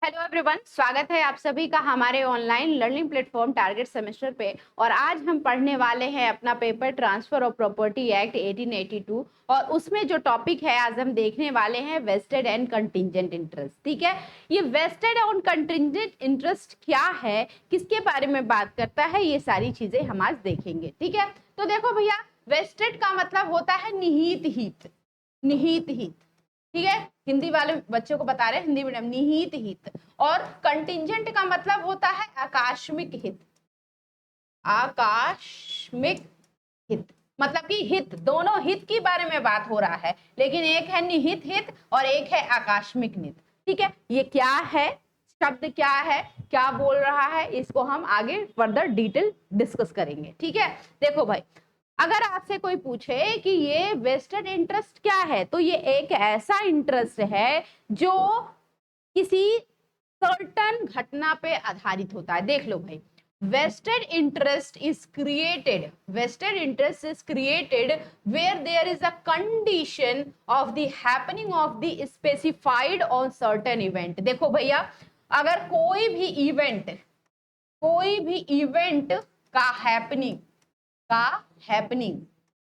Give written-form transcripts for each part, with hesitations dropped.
Hello everyone, स्वागत है आप सभी का हमारे online learning platform target semester पे। और आज हम पढ़ने वाले हैं अपना paper transfer of property act 1882 और उसमें जो टॉपिक है आज हम देखने वाले हैं वेस्टेड एंड कंटिंजेंट इंटरेस्ट। ठीक है, ये वेस्टेड और कंटिंजेंट इंटरेस्ट क्या है, किसके बारे में बात करता है, ये सारी चीजें हम आज देखेंगे। ठीक है, तो देखो भैया, वेस्टेड का मतलब होता है निहित हित। निहित हित, ठीक है, हिंदी वाले बच्चों को बता रहे हैं, हिंदी मीडियम, निहित हित। और कंटिंजेंट का मतलब होता है आकस्मिक हित। आकस्मिक हित मतलब कि हित, दोनों हित के बारे में बात हो रहा है, लेकिन एक है निहित हित और एक है आकस्मिक हित। ठीक है, ये क्या है, शब्द क्या है, क्या बोल रहा है, इसको हम आगे फर्दर डिटेल डिस्कस करेंगे। ठीक है, देखो भाई, अगर आपसे कोई पूछे कि ये वेस्टेड इंटरेस्ट क्या है, तो ये एक ऐसा इंटरेस्ट है जो किसी सर्टन घटना पे आधारित होता है। देख लो भाई, vested interest is created where there is a condition of the happening of the specified on certain event। देखो भैया, अगर कोई भी इवेंट का हैपनिंग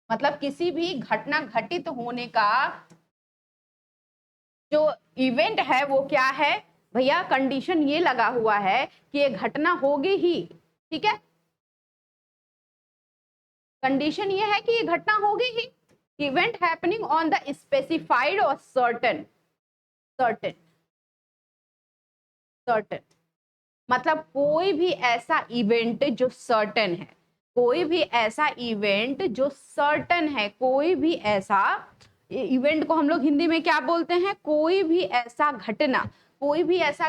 मतलब किसी भी घटना घटित होने का जो इवेंट है वो क्या है भैया, कंडीशन ये लगा हुआ है कि ये घटना होगी ही। ठीक है, कंडीशन ये है कि ये घटना होगी ही। Event happening on the specified और सर्टेन मतलब कोई भी ऐसा इवेंट जो सर्टेन है, कोई भी ऐसा इवेंट जो सर्टेन है, कोई भी ऐसा इवेंट को हम लोग हिंदी में क्या बोलते हैं, कोई भी ऐसा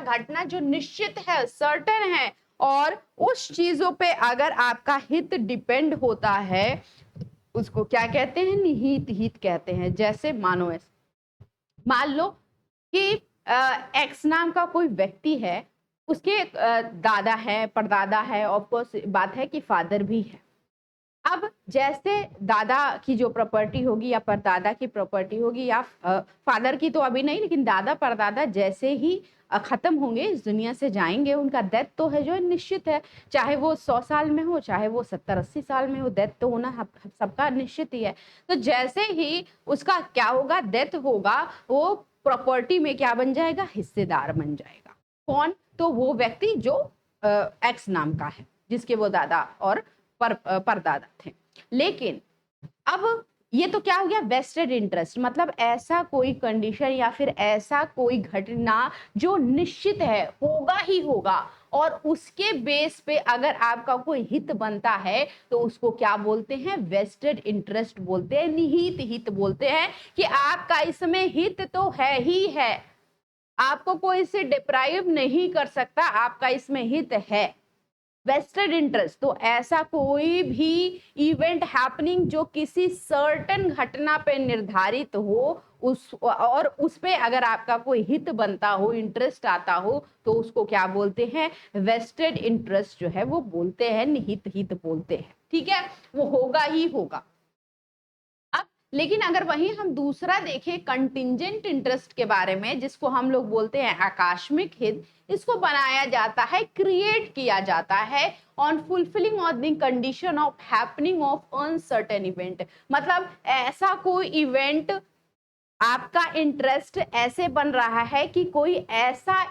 घटना जो निश्चित है, सर्टेन है, और उस चीजों पे अगर आपका हित डिपेंड होता है, उसको क्या कहते हैं, निहित हित कहते हैं। जैसे मान लो कि एक्स नाम का कोई व्यक्ति है, उसके दादा है, परदादा है, ऑफकोर्स बात है कि फादर भी है। अब जैसे दादा की जो प्रॉपर्टी होगी या परदादा की प्रॉपर्टी होगी, या फादर की तो अभी नहीं, लेकिन दादा परदादा जैसे ही खत्म होंगे, इस दुनिया से जाएंगे, उनका डेथ तो है जो निश्चित है, चाहे वो 100 साल में हो, चाहे वो 70-80 साल में हो, डेथ तो होना सबका निश्चित ही है। तो जैसे ही उसका क्या होगा, डेथ होगा, वो प्रॉपर्टी में क्या बन जाएगा, हिस्सेदार बन जाएगा। कौन, तो वो व्यक्ति जो एक्स नाम का है, जिसके वो दादा और परदादा थे। लेकिन अब ये तो क्या हो गया, वेस्टेड इंटरेस्ट, मतलब ऐसा कोई कंडीशन या फिर ऐसा कोई घटना जो निश्चित है, होगा ही होगा, और उसके बेस पे अगर आपका कोई हित बनता है तो उसको क्या बोलते हैं, वेस्टेड इंटरेस्ट बोलते हैं, निहित हित बोलते हैं। कि आपका इसमें हित तो है ही है, आपको कोई इसे डिप्राइव नहीं कर सकता, आपका इसमें हित है। वेस्टेड इंटरेस्ट तो ऐसा कोई भी इवेंट हैपनिंग जो किसी सर्टेन घटना पे निर्धारित हो, उस पे अगर आपका कोई हित बनता हो, इंटरेस्ट आता हो, तो उसको क्या बोलते हैं, वेस्टेड इंटरेस्ट जो है वो बोलते हैं, निहित हित बोलते हैं। ठीक है, वो होगा ही होगा। लेकिन अगर वहीं हम दूसरा देखें, कंटिंजेंट इंटरेस्ट के बारे में, जिसको हम लोग बोलते हैं आकस्मिक हित, इसको बनाया जाता है, क्रिएट किया जाता है on fulfilling of the condition of happening of uncertain event. मतलब ऐसा कोई इवेंट, आपका इंटरेस्ट ऐसे बन रहा है कि कोई ऐसा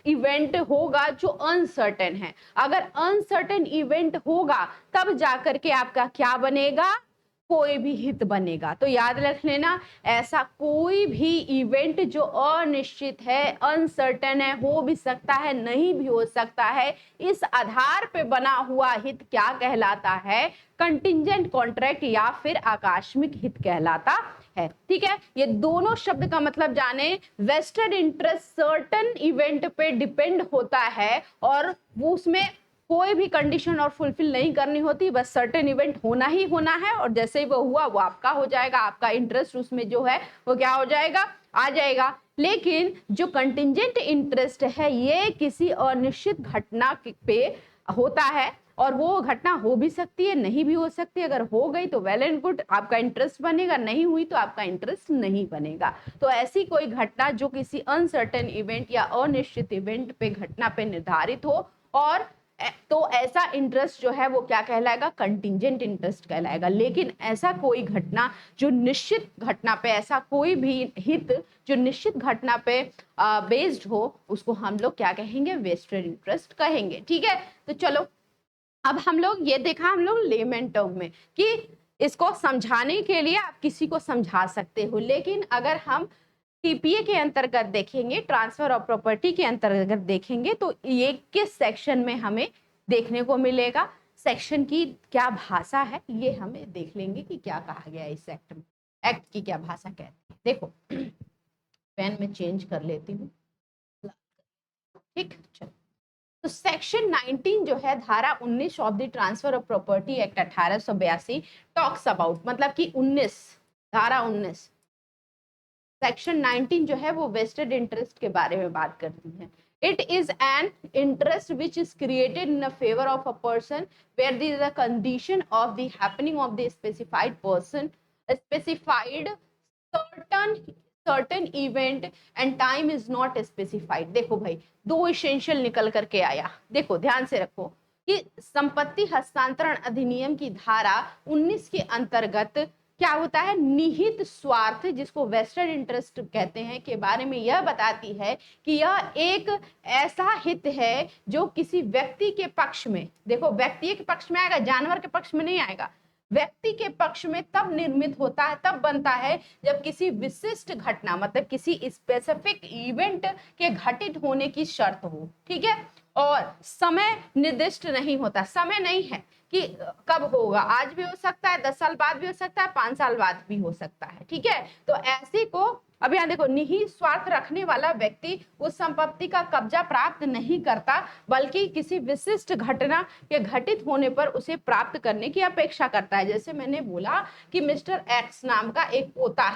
इवेंट होगा जो अनसर्टेन है। अगर अनसर्टेन इवेंट होगा तब जाकर के आपका क्या बनेगा, कोई भी हित बनेगा। तो याद रख लेना, ऐसा कोई भी इवेंट जो अनिश्चित है, अनसर्टेन है, हो भी सकता है, नहीं भी हो सकता है, इस आधार पे बना हुआ हित क्या कहलाता है, कंटिंजेंट कॉन्ट्रैक्ट या फिर आकस्मिक हित कहलाता है। ठीक है, ये दोनों शब्द का मतलब जाने। वेस्टेड इंटरेस्ट सर्टेन इवेंट पे डिपेंड होता है और वो उसमें कोई भी कंडीशन और फुलफिल नहीं करनी होती, बस सर्टेन इवेंट होना ही होना है, और जैसे ही वो हुआ वो आपका हो जाएगा, आपका इंटरेस्ट उसमें जो है वो क्या हो जाएगा, आ जाएगा। लेकिन जो कंटिंजेंट इंटरेस्ट है, ये किसी अनिश्चित घटना पे होता है, और वो घटना हो भी सकती है, नहीं भी हो सकती है। अगर हो गई तो वेल एंड गुड, आपका इंटरेस्ट बनेगा, नहीं हुई तो आपका इंटरेस्ट नहीं बनेगा। तो ऐसी कोई घटना जो किसी अनसर्टेन इवेंट या अनिश्चित इवेंट पे घटना पे निर्धारित हो, और तो ऐसा इंटरेस्ट जो है वो क्या कहलाएगा, कंटिंजेंट इंटरेस्ट कहलाएगा। लेकिन ऐसा कोई घटना जो निश्चित घटना पे, ऐसा कोई भी हित जो निश्चित घटना पे बेस्ड हो, उसको हम लोग क्या कहेंगे, वेस्टेड इंटरेस्ट कहेंगे। ठीक है, तो चलो अब हम लोग ये देखा हम लोग लेमन टर्म में कि इसको समझाने के लिए आप किसी को समझा सकते हो, लेकिन अगर हम टीपीए के अंतर्गत देखेंगे, ट्रांसफर ऑफ प्रॉपर्टी के अंतर्गत देखेंगे, तो ये किस सेक्शन में हमें देखने को मिलेगा, सेक्शन की क्या भाषा है, ये हमें देख लेंगे कि क्या कहा गया है इस एक्ट में, एक्ट की क्या भाषा कहती है। देखो पेन में चेंज कर लेती हूँ, ठीक, चलो। तो सेक्शन 19 जो है, धारा 19 of the transfer of property act 1882 talks about, मतलब कि 19, धारा 19 सेक्शन 19 जो है वो वेस्टेड इंटरेस्ट के बारे में बात करती है। It is an interest which is created in favour of a person where there is a condition of the happening of the specified person, specified certain event and time is not specified. देखो भाई, दो essential निकल करके आया, देखो ध्यान से रखो कि संपत्ति हस्तांतरण अधिनियम की धारा 19 के अंतर्गत क्या होता है, निहित स्वार्थ, जिसको वेस्टेड इंटरेस्ट कहते हैं, के बारे में यह बताती है कि यह एक ऐसा हित है जो किसी व्यक्ति के पक्ष में, देखो व्यक्ति के पक्ष में आएगा, जानवर के पक्ष में नहीं आएगा, व्यक्ति के पक्ष में तब निर्मित होता है, तब बनता है जब किसी विशिष्ट घटना, मतलब किसी स्पेसिफिक इवेंट के घटित होने की शर्त हो। ठीक है, और समय निर्दिष्ट नहीं होता, समय नहीं है कि कब होगा, आज भी हो सकता है, 10 साल बाद भी हो सकता है, 5 साल बाद भी हो सकता है। ठीक है, तो ऐसे को अब यहाँ देखो, निहित स्वार्थ रखने वाला व्यक्ति उस संपत्ति का कब्जा प्राप्त नहीं करता, बल्कि किसी विशिष्ट घटना के घटित होने पर उसे प्राप्त करने की अपेक्षा करता है। जैसे मैंने बोला कि मिस्टर एक्स नाम का एक पोता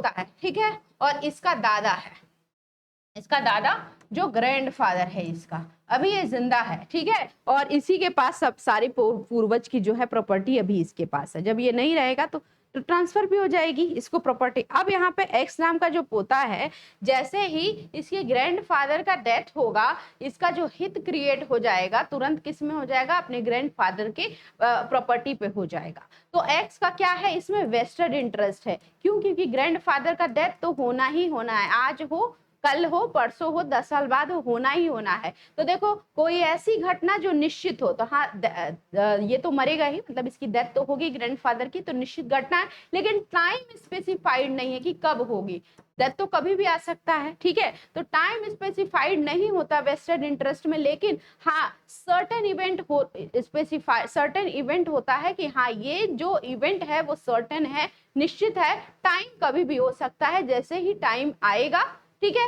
है, ठीक है, और इसका दादा है, इसका दादा जो ग्रैंडफादर है इसका, अभी ये जिंदा है, ठीक है, और इसी के पास सब सारी पूर्वज की जो है प्रॉपर्टी अभी इसके पास है। जब ये नहीं रहेगा तो ट्रांसफर भी हो जाएगी इसको प्रॉपर्टी। अब यहाँ पे एक्स नाम का जो पोता है, जैसे ही इसके ग्रैंडफादर का डेथ होगा, इसका जो हित क्रिएट हो जाएगा, तुरंत किस में हो जाएगा, अपने ग्रैंडफादर के प्रॉपर्टी पे हो जाएगा। तो एक्स का क्या है, इसमें वेस्टेड इंटरेस्ट है। क्यों? क्योंकि ग्रैंडफादर का डेथ तो होना ही होना है, आज हो, कल हो, परसों हो, 10 साल बाद हो, होना ही होना है। तो देखो कोई ऐसी घटना जो निश्चित हो, तो हाँ ये तो मरेगा ही, मतलब इसकी डेथ तो होगी ग्रैंडफादर की, तो निश्चित घटना है, लेकिन टाइम स्पेसिफाइड नहीं है कि कब होगी, डेथ तो कभी भी आ सकता है। ठीक है, तो टाइम स्पेसिफाइड नहीं होता वेस्टेड इंटरेस्ट में, लेकिन हाँ सर्टेन इवेंट हो, स्पेसिफाइड सर्टेन इवेंट होता है कि हाँ ये जो इवेंट है वो सर्टेन है, निश्चित है, टाइम कभी भी हो सकता है, जैसे ही टाइम आएगा, ठीक है,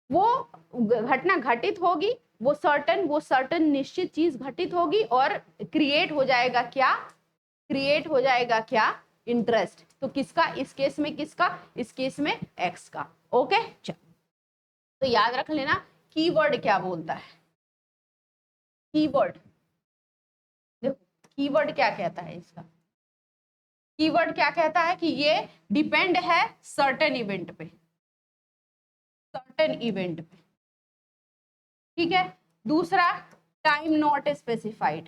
वो घटना घटित होगी, वो सर्टन निश्चित चीज घटित होगी और क्रिएट हो जाएगा क्या, क्रिएट हो जाएगा क्या, इंटरेस्ट। तो किसका, इस केस में किसका, इस केस में एक्स का। ओके, चलो तो याद रख लेना कीवर्ड क्या बोलता है, कीवर्ड देखो कीवर्ड क्या कहता है इसका, कीवर्ड क्या कहता है कि ये डिपेंड है सर्टेन इवेंट पे, सर्टेन इवेंट पे। ठीक है, दूसरा time not specified,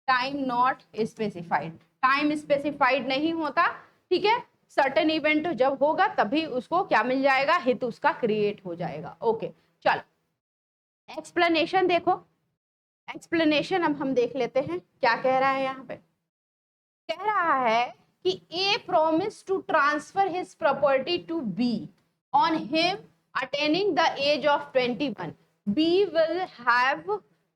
time not specified, time specified नहीं होता। ठीक है, सर्टेन इवेंट जब होगा तभी उसको क्या मिल जाएगा, हित उसका क्रिएट हो जाएगा। ओके, चलो एक्सप्लेनेशन देखो, एक्सप्लेनेशन अब हम देख लेते हैं क्या कह रहा है यहाँ पे। कह रहा है कि a promise to transfer his property to be on him attaining the age of 21. B will have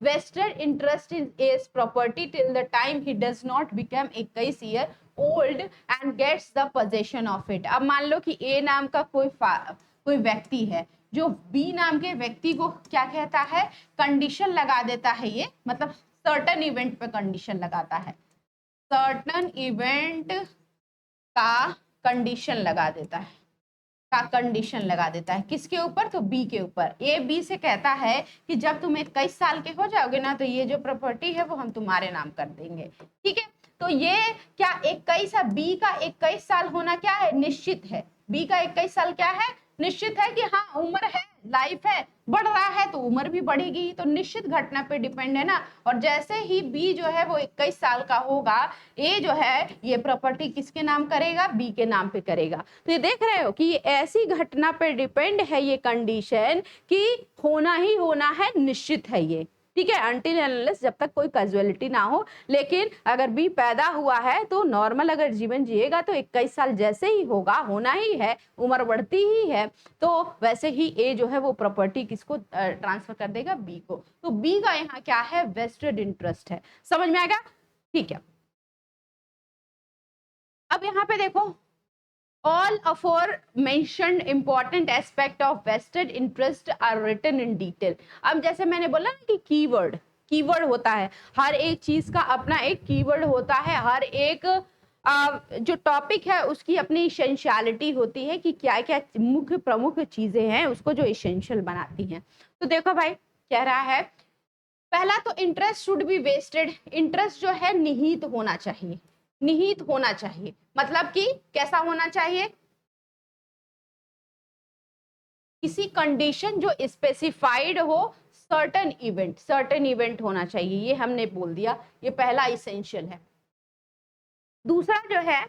vested interest in A's property till the time he does not become 21 year old and gets the possession of it. अब मान लो कि A नाम का कोई व्यक्ति है जो B नाम के व्यक्ति को क्या कहता है, कंडीशन लगा देता है, ये मतलब सर्टन इवेंट पे कंडीशन लगाता है, सर्टन इवेंट का कंडीशन लगा देता है। का कंडीशन लगा देता है। किसके ऊपर? तो बी के ऊपर। ए बी से कहता है कि जब तुम 21 साल के हो जाओगे ना तो ये जो प्रॉपर्टी है वो हम तुम्हारे नाम कर देंगे। ठीक है, तो ये क्या 21 है, बी का 21 साल होना क्या है? निश्चित है। बी का 21 साल क्या है? निश्चित है कि हाँ उम्र है, लाइफ है, बढ़ रहा है तो उम्र भी बढ़ेगी, तो निश्चित घटना पे डिपेंड है ना। और जैसे ही बी जो है वो 21 साल का होगा, ए जो है ये प्रॉपर्टी किसके नाम करेगा? बी के नाम पे करेगा। तो ये देख रहे हो कि ये ऐसी घटना पे डिपेंड है ये कंडीशन कि होना ही होना है, निश्चित है ये। ठीक है, अनटिल अनलेस जब तक कोई कैजुअलिटी ना हो। लेकिन अगर बी पैदा हुआ है तो नॉर्मल अगर जीवन जिएगा तो 21 साल जैसे ही होगा, होना ही है, उम्र बढ़ती ही है, तो वैसे ही ए जो है वो प्रॉपर्टी किसको ट्रांसफर कर देगा? बी को। तो बी का यहाँ क्या है? वेस्टेड इंटरेस्ट है। समझ में आएगा? ठीक है, अब यहाँ पे देखो, all aforementioned important aspect of vested interest are written in detail। अब जैसे मैंने बोला ना कि कीवर्ड होता है, हर एक चीज का अपना एक कीवर्ड होता है, हर एक जो टॉपिक है उसकी अपनी इसेंशियलिटी होती है कि क्या क्या मुख्य प्रमुख चीजें हैं उसको जो इसेंशियल बनाती हैं। तो देखो भाई, कह रहा है पहला तो interest should be vested. Interest जो है निहित होना चाहिए, निहित होना चाहिए, मतलब कि कैसा होना चाहिए? किसी कंडीशन जो स्पेसिफाइड हो, सर्टेन इवेंट होना चाहिए, ये हमने बोल दिया, ये पहला इसेंशियल है। दूसरा जो है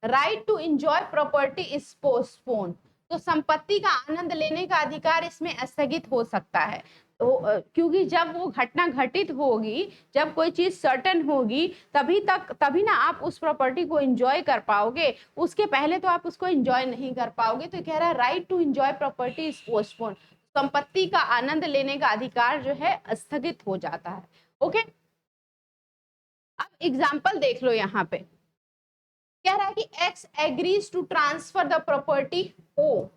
right to enjoy property is postpone, तो संपत्ति का आनंद लेने का अधिकार इसमें स्थगित हो सकता है। तो क्योंकि जब वो घटना घटित होगी, जब कोई चीज सर्टन होगी, तभी ना आप उस प्रॉपर्टी को एंजॉय कर पाओगे, उसके पहले तो आप उसको एंजॉय नहीं कर पाओगे। तो कह रहा है right to enjoy property is postpone, संपत्ति का आनंद लेने का अधिकार जो है स्थगित हो जाता है। ओके, अब एग्जाम्पल देख लो यहाँ पे, कह रहा है कि x agrees to transfer the property O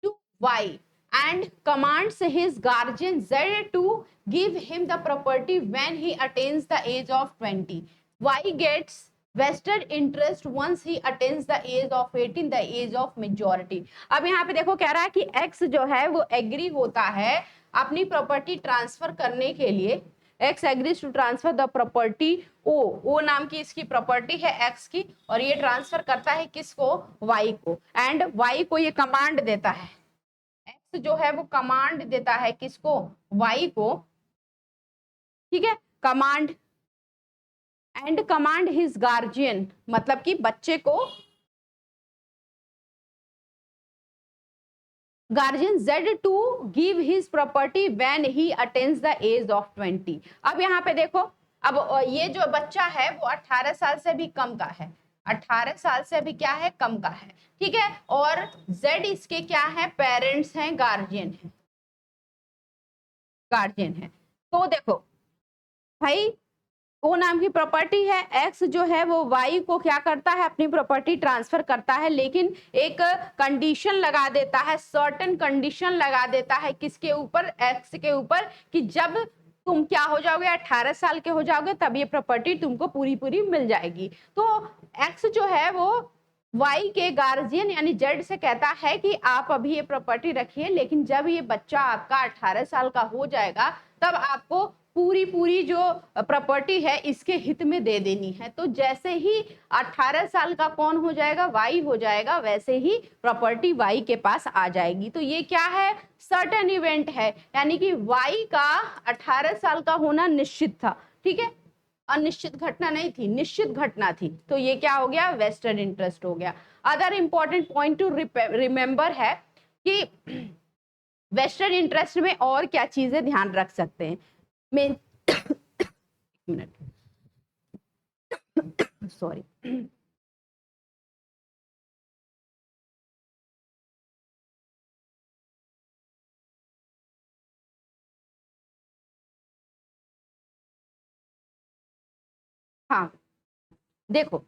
to Y and commands his guardian Z to give him the property when he attains the age of 20. Y gets vested interest once he attains the age of 18, the age of majority। अब यहाँ पे देखो, कह रहा है कि x जो है वो एग्री होता है अपनी प्रॉपर्टी ट्रांसफर करने के लिए। x agrees to transfer the property O नाम की इसकी प्रॉपर्टी है x की, और ये ट्रांसफर करता है किसको? y को। एंड y को ये कमांड देता है, x जो है वो कमांड देता है किसको? y को। ठीक है, command and command his guardian, मतलब कि बच्चे को guardian Z to give his property when he attains the age of 20। अब यहाँ पे देखो, अब ये जो बच्चा है वो 18 साल से भी कम का है, 18 साल से भी क्या है? कम का है। ठीक है, और Z इसके क्या है? पेरेंट्स हैं, गार्जियन है, गार्जियन है। तो देखो भाई, ओ नाम की प्रॉपर्टी है, एक्स जो है वो वाई को क्या करता है? अपनी प्रॉपर्टी ट्रांसफर करता है, लेकिन एक कंडीशन लगा देता है, सर्टेन कंडीशन लगा देता है किसके ऊपर? एक्स के ऊपर, कि जब तुम क्या हो जाओगे? 18 साल के हो जाओगे, तब ये प्रॉपर्टी तुमको पूरी पूरी मिल जाएगी। तो एक्स जो है वो वाई के गार्जियन यानी जेड से कहता है कि आप अभी ये प्रॉपर्टी रखिए, लेकिन जब ये बच्चा आपका 18 साल का हो जाएगा तब आपको पूरी जो प्रॉपर्टी है इसके हित में दे देनी है। तो जैसे ही 18 साल का कौन हो जाएगा? वाई हो जाएगा, वैसे ही प्रॉपर्टी वाई के पास आ जाएगी। तो ये क्या है? सर्टेन इवेंट है, यानी कि वाई का 18 साल का होना निश्चित था। ठीक है, अनिश्चित घटना नहीं थी, निश्चित घटना थी। तो ये क्या हो गया? वेस्टेड इंटरेस्ट हो गया। Other important point two remember है कि वेस्टेड इंटरेस्ट में और क्या चीजें ध्यान रख सकते हैं। Minute, sorry. हाँ देखो,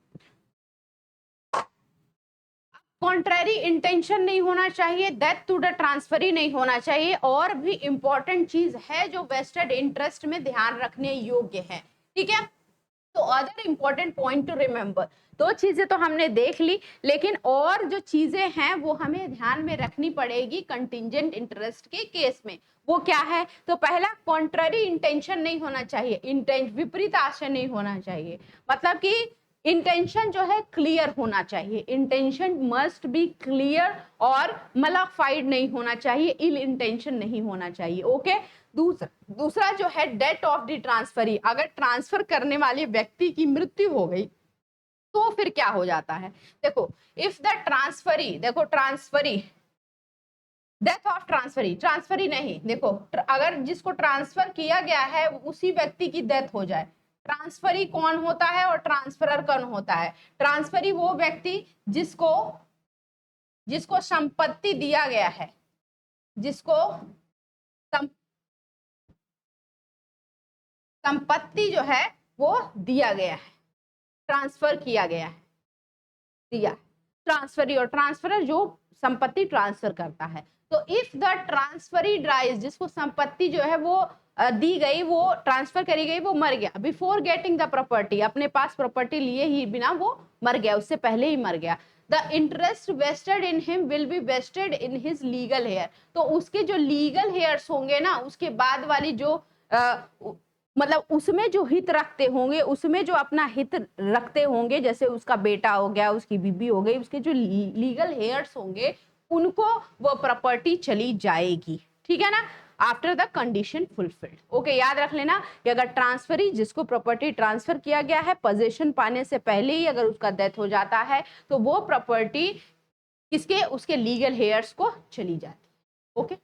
कॉन्ट्रेरी इंटेंशन नहीं होना चाहिए, डेथ टू द ट्रांसफर ही नहीं होना चाहिए, और भी इंपॉर्टेंट चीज है जो वेस्टेड इंटरेस्ट में ध्यान रखने योग्य है। ठीक है, तो other important point two remember, दो चीजें तो हमने देख ली, लेकिन और जो चीजें हैं वो हमें ध्यान में रखनी पड़ेगी कंटिंजेंट इंटरेस्ट के केस में। वो क्या है? तो पहला, कॉन्ट्ररी इंटेंशन नहीं होना चाहिए, विपरीत आशय नहीं होना चाहिए, मतलब कि इंटेंशन जो है क्लियर होना चाहिए, इंटेंशन मस्ट बी क्लियर, और मलाफाइड नहीं होना चाहिए, इल इंटेंशन नहीं होना चाहिए। ओके। दूसरा जो है डेथ ऑफ द ट्रांसफरी, अगर ट्रांसफर करने वाले व्यक्ति की मृत्यु हो गई तो फिर क्या हो जाता है? देखो, इफ द ट्रांसफरी, देखो transferee, death of transferee, transferee नहीं, देखो अगर जिसको ट्रांसफर किया गया है उसी व्यक्ति की डेथ हो जाए, ट्रांसफरी कौन होता है और ट्रांसफरर कौन होता है? ट्रांसफरी वो व्यक्ति जिसको जिसको संपत्ति दिया गया है, जिसको संपत्ति जो है वो दिया गया है, ट्रांसफर किया गया है, दिया, ट्रांसफरी और ट्रांसफरर जो संपत्ति ट्रांसफर करता है। तो इफ द ट्रांसफरी ड्राइज, जिसको संपत्ति जो है वो दी गई, वो ट्रांसफर करी गई, वो मर गया बिफोर गेटिंग द प्रॉपर्टी, अपने पास प्रॉपर्टी लिए ही बिना वो मर गया, उससे पहले ही मर गया। The interest vested in him will be vested in his legal heir, तो उसके जो लीगल हेयर्स होंगे ना, उसके बाद वाली जो मतलब उसमें जो हित रखते होंगे, उसमें जो अपना हित रखते होंगे, जैसे उसका बेटा हो गया, उसकी बीबी हो गई, उसके जो लीगल हेयर्स होंगे उनको वो प्रॉपर्टी चली जाएगी, ठीक है ना, after the condition fulfilled. Okay, याद रख लेना कि अगर ट्रांसफरी, जिसको प्रॉपर्टी ट्रांसफर किया गया है, पोजीशन पाने से पहले ही अगर उसका डेथ हो जाता है तो वो प्रॉपर्टी किसके, उसके लीगल हेयर्स को चली जाती है। ओके,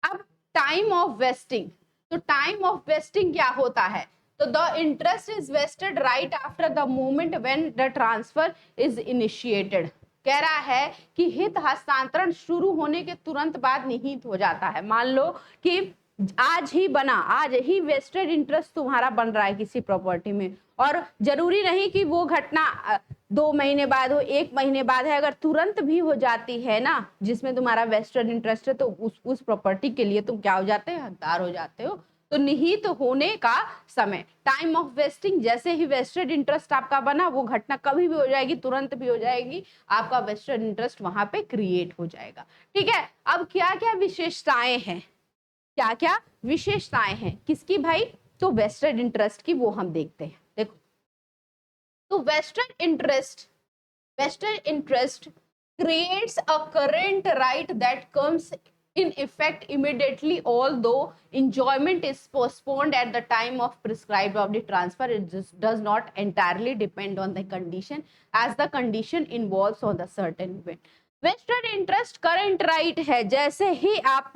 अब टाइम ऑफ वेस्टिंग, तो टाइम ऑफ वेस्टिंग क्या होता है? तो the interest is vested right after the moment when the transfer is initiated, कह रहा है कि हित हस्तांतरण शुरू होने के तुरंत बाद निहित हो जाता है। मान लो कि आज ही बना, आज ही वेस्टेड इंटरेस्ट तुम्हारा बन रहा है किसी प्रॉपर्टी में, और जरूरी नहीं कि वो घटना 2 महीने बाद हो, 1 महीने बाद है, अगर तुरंत भी हो जाती है ना जिसमें तुम्हारा वेस्टेड इंटरेस्ट है, तो उस प्रॉपर्टी के लिए तुम क्या हो जाते हैं? हकदार हो जाते हो। तो निहित होने का समय, टाइम ऑफ वेस्टिंग, जैसे ही वेस्टेड इंटरेस्ट आपका बना, वो घटना कभी भी हो जाएगी, तुरंत भी हो जाएगी, आपका वेस्टेड इंटरेस्ट वहां पे क्रिएट हो जाएगा। ठीक है, अब क्या क्या विशेषताएं हैं, क्या क्या विशेषताएं हैं किसकी भाई? तो वेस्टेड इंटरेस्ट की, वो हम देखते हैं। देखो, तो vested interest creates a current right that comes in effect immediately, although enjoyment is postponed at the time of prescribed of the transfer. It just does not entirely depend on the condition, as the condition involves on the certain event. Vested interest current right है, जैसे ही आप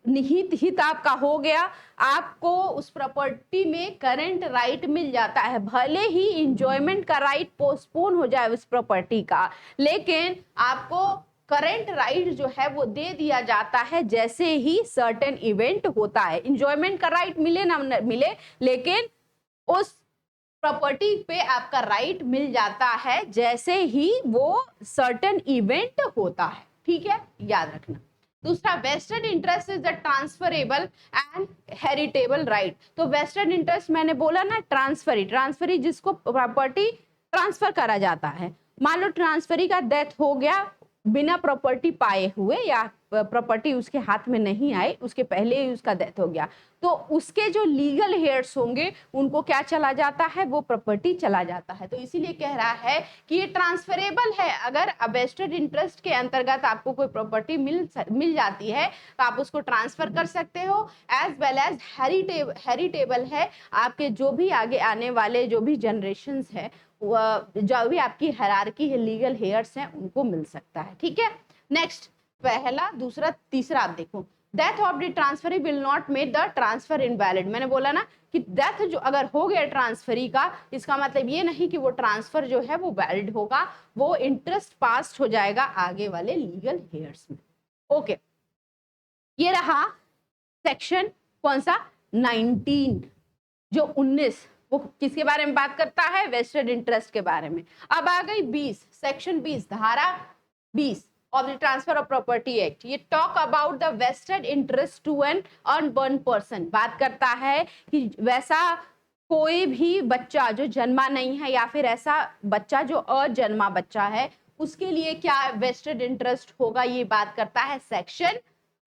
निहित हित आपका हो गया, आपको उस प्रॉपर्टी में करंट राइट मिल जाता है, भले ही इंजॉयमेंट का राइट पोस्टपोन हो जाए उस प्रॉपर्टी का, लेकिन आपको करंट राइट जो है वो दे दिया जाता है जैसे ही सर्टेन इवेंट होता है। इंजॉयमेंट का राइट मिले ना मिले, लेकिन उस प्रॉपर्टी पे आपका राइट मिल जाता है जैसे ही वो सर्टेन इवेंट होता है। ठीक है, याद रखना। दूसरा, vested interest is the transferable and heritable right. तो वेस्टेड इंटरेस्ट मैंने बोला ना, ट्रांसफरी जिसको प्रॉपर्टी ट्रांसफर करा जाता है। मान लो ट्रांसफरी का डेथ हो गया बिना प्रॉपर्टी पाए हुए, या प्रॉपर्टी उसके हाथ में नहीं आई, उसके पहले ही उसका डेथ हो गया, तो उसके जो लीगल हेयर्स होंगे उनको क्या चला जाता है? वो प्रॉपर्टी चला जाता है। तो इसीलिए कह रहा है कि ये ट्रांसफरेबल है। अगर वेस्टेड इंटरेस्ट के अंतर्गत आपको कोई प्रॉपर्टी मिल जाती है तो आप उसको ट्रांसफर कर सकते हो, एज वेल एज हेरिटेबल है, आपके जो भी आगे आने वाले जो भी जनरेशंस है, जो भी आपकी हायरार्की है, लीगल हेयर्स हैं, उनको मिल सकता है। ठीक है, नेक्स्ट, पहला, दूसरा, तीसरा आप देखो, death of the transferee will not make the transfer invalid. मैंने बोला ना कि डेथ जो अगर हो गया ट्रांसफरी का, इसका मतलब ये नहीं कि वो ट्रांसफर जो है वो वैलिड होगा, वो इंटरेस्ट पास हो जाएगा आगे वाले लीगल हेयर्स में। ओके, ये रहा सेक्शन कौन सा? 19। जो 19 वो किसके बारे में बात करता है? वेस्टेड इंटरेस्ट के बारे में। अब आ गई 20, सेक्शन 20, धारा 20 of the transfer of property act. ये talk about the vested interest to an unborn person, बात करता है कि वैसा कोई भी बच्चा जो जन्मा नहीं है या फिर ऐसा बच्चा जो अजन्मा बच्चा है उसके लिए क्या वेस्टेड इंटरेस्ट होगा, ये बात करता है सेक्शन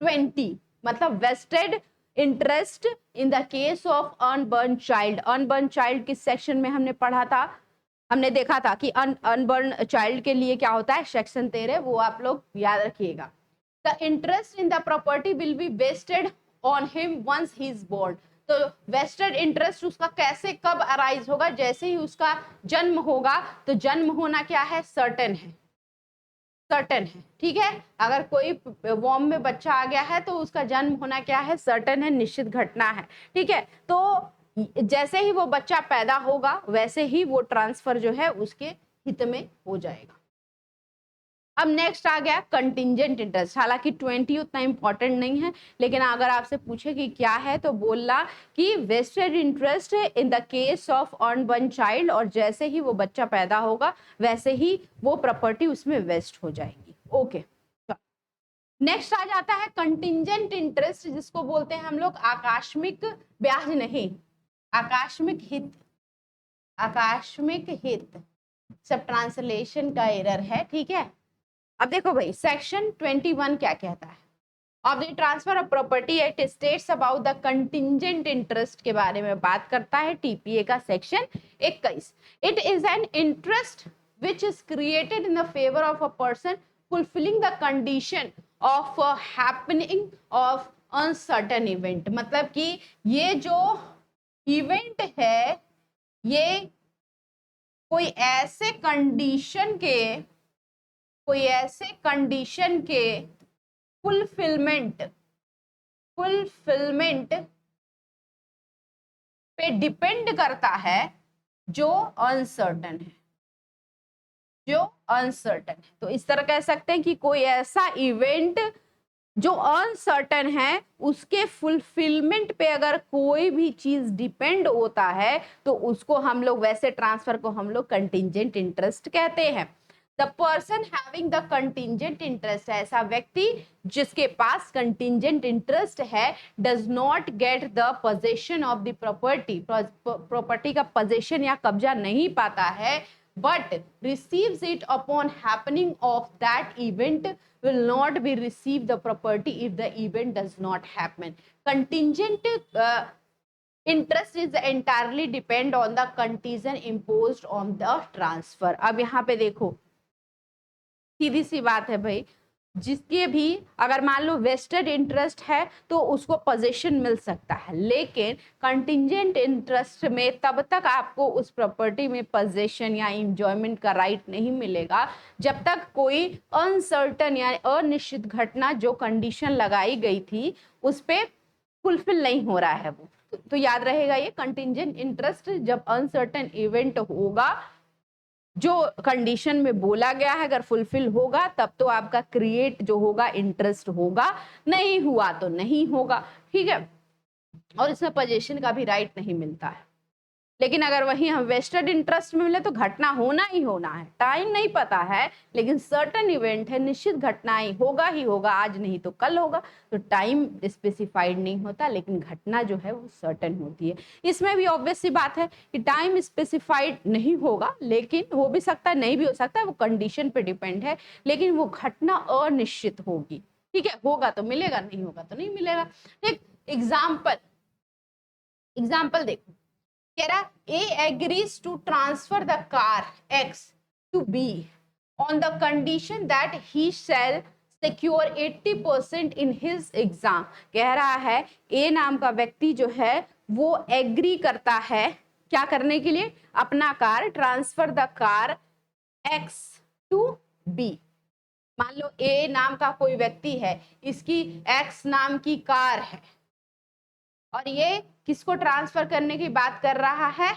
20। मतलब vested interest in the case of unburn child. Unburn child किस सेक्शन में हमने पढ़ा था, हमने देखा था कि अनबर्न चाइल्ड के लिए क्या होता है, सेक्शन 13, वो आप लोग याद रखिएगा। The interest in the property will be vested on him once he is born. तो वेस्टेड इंटरेस्ट उसका कैसे कब अराइज होगा, जैसे ही उसका जन्म होगा। तो जन्म होना क्या है, सर्टेन है, सर्टेन है, ठीक है। अगर कोई वॉर्म में बच्चा आ गया है तो उसका जन्म होना क्या है, सर्टेन है, निश्चित घटना है, ठीक है। तो जैसे ही वो बच्चा पैदा होगा वैसे ही वो ट्रांसफर जो है उसके हित में हो जाएगा। अब नेक्स्ट आ गया कंटिंजेंट इंटरेस्ट। हालांकि 20 उतना इंपॉर्टेंट नहीं है, लेकिन अगर आपसे पूछे कि क्या है तो बोलना कि vested interest in the case of unborn child, और जैसे ही वो बच्चा पैदा होगा वैसे ही वो प्रॉपर्टी उसमें वेस्ट हो जाएगी। ओके, नेक्स्ट आ जाता है कंटिंजेंट इंटरेस्ट, जिसको बोलते हैं हम लोग आकस्मिक ब्याज नहीं, आकस्मिक हित। आकस्मिक हित सब ट्रांसलेशन का एरर है, ठीक है। अब देखो भाई सेक्शन 21 क्या कहता है, of the transfer of property act states about the contingent interest के बारे में बात करता है, टीपीए का section 21। It is an interest which is created in the favour of a person fulfilling the condition of happening of uncertain event. मतलब कि ये जो इवेंट है ये कोई ऐसे कंडीशन के, कोई ऐसे कंडीशन के फुलफिलमेंट पे डिपेंड करता है जो अनसर्टन है, जो अनसर्टन है। तो इस तरह कह सकते हैं कि कोई ऐसा इवेंट जो अनसर्टन है उसके फुलफिलमेंट पे अगर कोई भी चीज डिपेंड होता है तो उसको हम लोग, वैसे ट्रांसफर को हम लोग कंटिंजेंट इंटरेस्ट कहते हैं। The person having the contingent interest, ऐसा व्यक्ति जिसके पास कंटिंजेंट इंटरेस्ट है, does not get the possession of the property, property का पोजेशन या कब्जा नहीं पाता है, but receives it upon happening of that event, will not be receive the property if the event does not happen. Contingent interest is entirely depend on the contingent imposed on the transfer. अब यहाँ पे देखो सीधी सी बात है भाई, जिसके भी अगर मान लो वेस्टेड इंटरेस्ट है तो उसको पोजीशन मिल सकता है, लेकिन कंटिंजेंट इंटरेस्ट में तब तक आपको उस प्रॉपर्टी में पोजीशन या इंजॉयमेंट का राइट नहीं मिलेगा जब तक कोई अनसर्टन या अनिश्चित घटना जो कंडीशन लगाई गई थी उस पे फुलफिल नहीं हो रहा है वो। तो याद रहेगा ये कंटिंजेंट इंटरेस्ट जब अनसर्टन इवेंट होगा जो कंडीशन में बोला गया है अगर फुलफिल होगा तब तो आपका क्रिएट जो होगा इंटरेस्ट होगा, नहीं हुआ तो नहीं होगा, ठीक है। और इसमें पोजीशन का भी राइट नहीं मिलता है। लेकिन अगर वही हम वेस्टेड इंटरेस्ट में मिले तो घटना होना ही होना है, टाइम नहीं पता है लेकिन सर्टेन इवेंट है, निश्चित घटनाएं होगा ही होगा, आज नहीं तो कल होगा। तो टाइम स्पेसिफाइड नहीं होता लेकिन घटना जो है वो सर्टेन होती है। इसमें भी ऑब्वियस सी बात है कि टाइम स्पेसिफाइड नहीं होगा, लेकिन हो भी सकता है नहीं भी हो सकता है, वो कंडीशन पे डिपेंड है, लेकिन वो घटना अनिश्चित होगी, ठीक है। होगा तो मिलेगा, नहीं होगा तो नहीं मिलेगा। एक एग्जाम्पल देखो, कह रहा A agrees to transfer the car X to B on the condition that he shall secure 80% in his exam। कह रहा है A नाम का व्यक्ति जो है वो एग्री करता है क्या करने के लिए, अपना car transfer the car X to B। मान लो A नाम का कोई व्यक्ति है, इसकी X नाम की कार है और ये किसको ट्रांसफर करने की बात कर रहा है,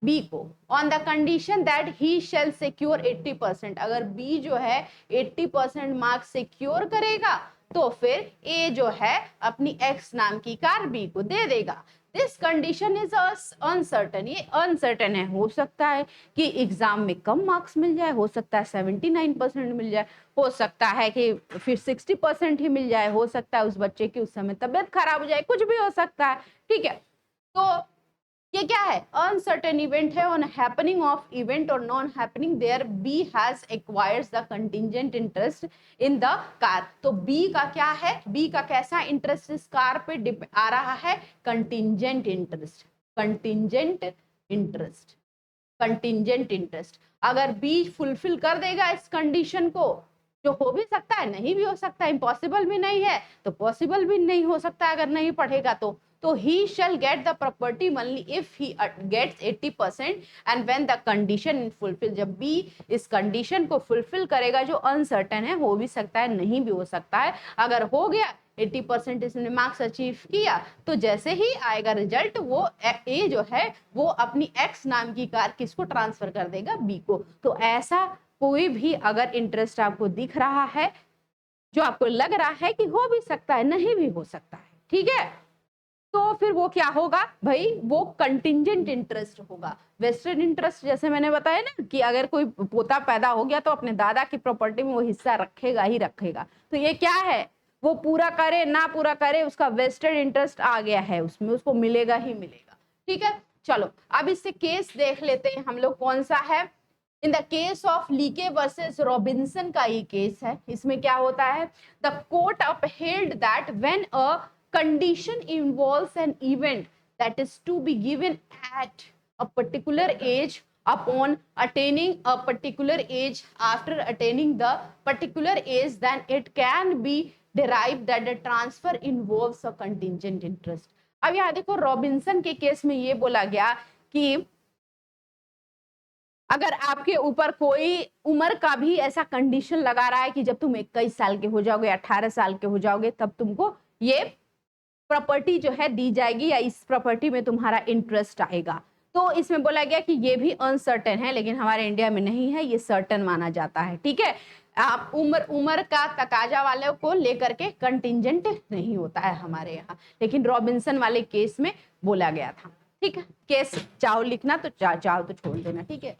बी को, on the condition that he shall secure 80%। अगर बी जो है 80% मार्क्स सिक्योर करेगा तो फिर ए जो है अपनी एक्स नाम की कार बी को दे देगा। दिस कंडीशन इज अनसर्टन, ये अनसर्टन है, हो सकता है कि एग्जाम में कम मार्क्स मिल जाए, हो सकता है 79% मिल जाए, हो सकता है कि फिर 60% ही मिल जाए, हो सकता है उस बच्चे की उस समय तबीयत खराब हो जाए, कुछ भी हो सकता है, ठीक है। तो ये क्या है, अनसर्टेन इवेंट है, ऑन हैपनिंग ऑफ इवेंट और non happening there B has acquires the contingent interest in the car. तो बी का क्या है, बी का कैसा इंटरेस्ट इस कार पे आ रहा है, contingent interest, contingent interest, contingent interest. अगर बी फुलफिल कर देगा इस कंडीशन को, जो हो भी सकता है नहीं भी हो सकता है, इम्पॉसिबल भी नहीं है तो पॉसिबल भी नहीं हो सकता अगर नहीं पढ़ेगा तो he shall get the property only if he gets 80% and when the condition fulfill। जब B इस कंडीशन को फुलफिल करेगा जो अनसर्टेन है, हो भी सकता है नहीं भी हो सकता है, अगर हो गया 80% इसने मार्क्स अचीव किया तो जैसे ही आएगा रिजल्ट वो ए जो है वो अपनी एक्स नाम की कार किसको ट्रांसफर कर देगा, बी को। तो ऐसा कोई भी अगर इंटरेस्ट आपको दिख रहा है जो आपको लग रहा है कि हो भी सकता है नहीं भी हो सकता है, ठीक है, तो फिर वो क्या होगा भाई, वो कंटिजेंट इंटरेस्ट होगा। वेस्टेड इंटरेस्ट जैसे मैंने बताया ना कि अगर कोई पोता पैदा हो गया तो अपने दादा की प्रॉपर्टी में वो हिस्सा रखेगा ही रखेगा, तो ये क्या है, वो पूरा करे ना पूरा करे उसका वेस्टेड इंटरेस्ट आ गया है उसमें, उसको मिलेगा ही मिलेगा, ठीक है। चलो अब इससे केस देख लेते हैं हम लोग, कौन सा है, in the case of Leake versus Robinson का ये केस है। इसमें क्या होता है, the court upheld that when a condition involves an event that is to be given at a particular age upon attaining a particular age, after attaining the particular age, then it can be derived that the transfer involves a contingent interest। अब यहाँ देखो Robinson के case में ये बोला गया कि अगर आपके ऊपर कोई उम्र का भी ऐसा कंडीशन लगा रहा है कि जब तुम 21 साल के हो जाओगे, 18 साल के हो जाओगे, तब तुमको ये प्रॉपर्टी जो है दी जाएगी या इस प्रॉपर्टी में तुम्हारा इंटरेस्ट आएगा। तो इसमें बोला गया कि ये भी अनसर्टेन है, लेकिन हमारे इंडिया में नहीं है, ये सर्टेन माना जाता है, ठीक है। आप उम्र का तकाजा वाले को लेकर के कंटिजेंट नहीं होता है हमारे यहाँ, लेकिन रॉबिन्सन वाले केस में बोला गया था, ठीक है। केस चाहो लिखना तो चाहो तो छोड़ देना, ठीक है।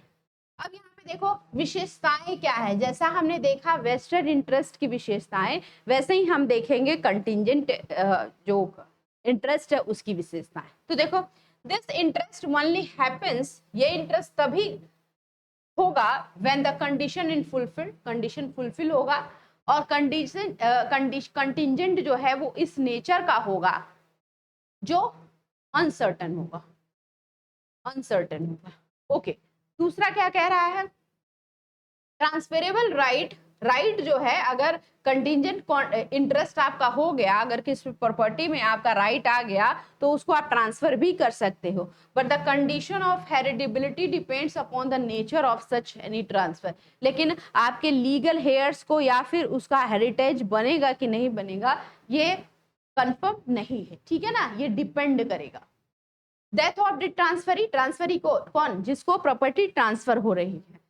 अब यहाँ पे देखो विशेषताएं क्या है, जैसा हमने देखा वेस्टेड इंटरेस्ट की विशेषताएं, वैसे ही हम देखेंगे कंटिजेंट जो इंटरेस्ट है उसकी विशेषताएं। तो देखो दिस इंटरेस्ट ओनली हैपेंस, ये इंटरेस्ट तभी होगा when the condition in fulfil, condition fulfil होगा, और कंटिजेंट जो है वो इस नेचर का होगा जो अनसर्टेन होगा, अनसर्टेन होगा, ओके। दूसरा क्या कह रहा है, ट्रांसफरेबल राइट, राइट जो है अगर कंटिजेंट इंटरेस्ट आपका हो गया, अगर किस प्रॉपर्टी में आपका राइट आ गया तो उसको आप ट्रांसफर भी कर सकते हो, but the condition of heritability depends upon the nature of such any transfer. लेकिन आपके लीगल हेयर्स को या फिर उसका हेरिटेज बनेगा कि नहीं बनेगा ये कंफर्म नहीं है, ठीक है ना, ये डिपेंड करेगा। Death of the transferee, transferee को कौन, जिसको प्रॉपर्टी ट्रांसफर हो रही है,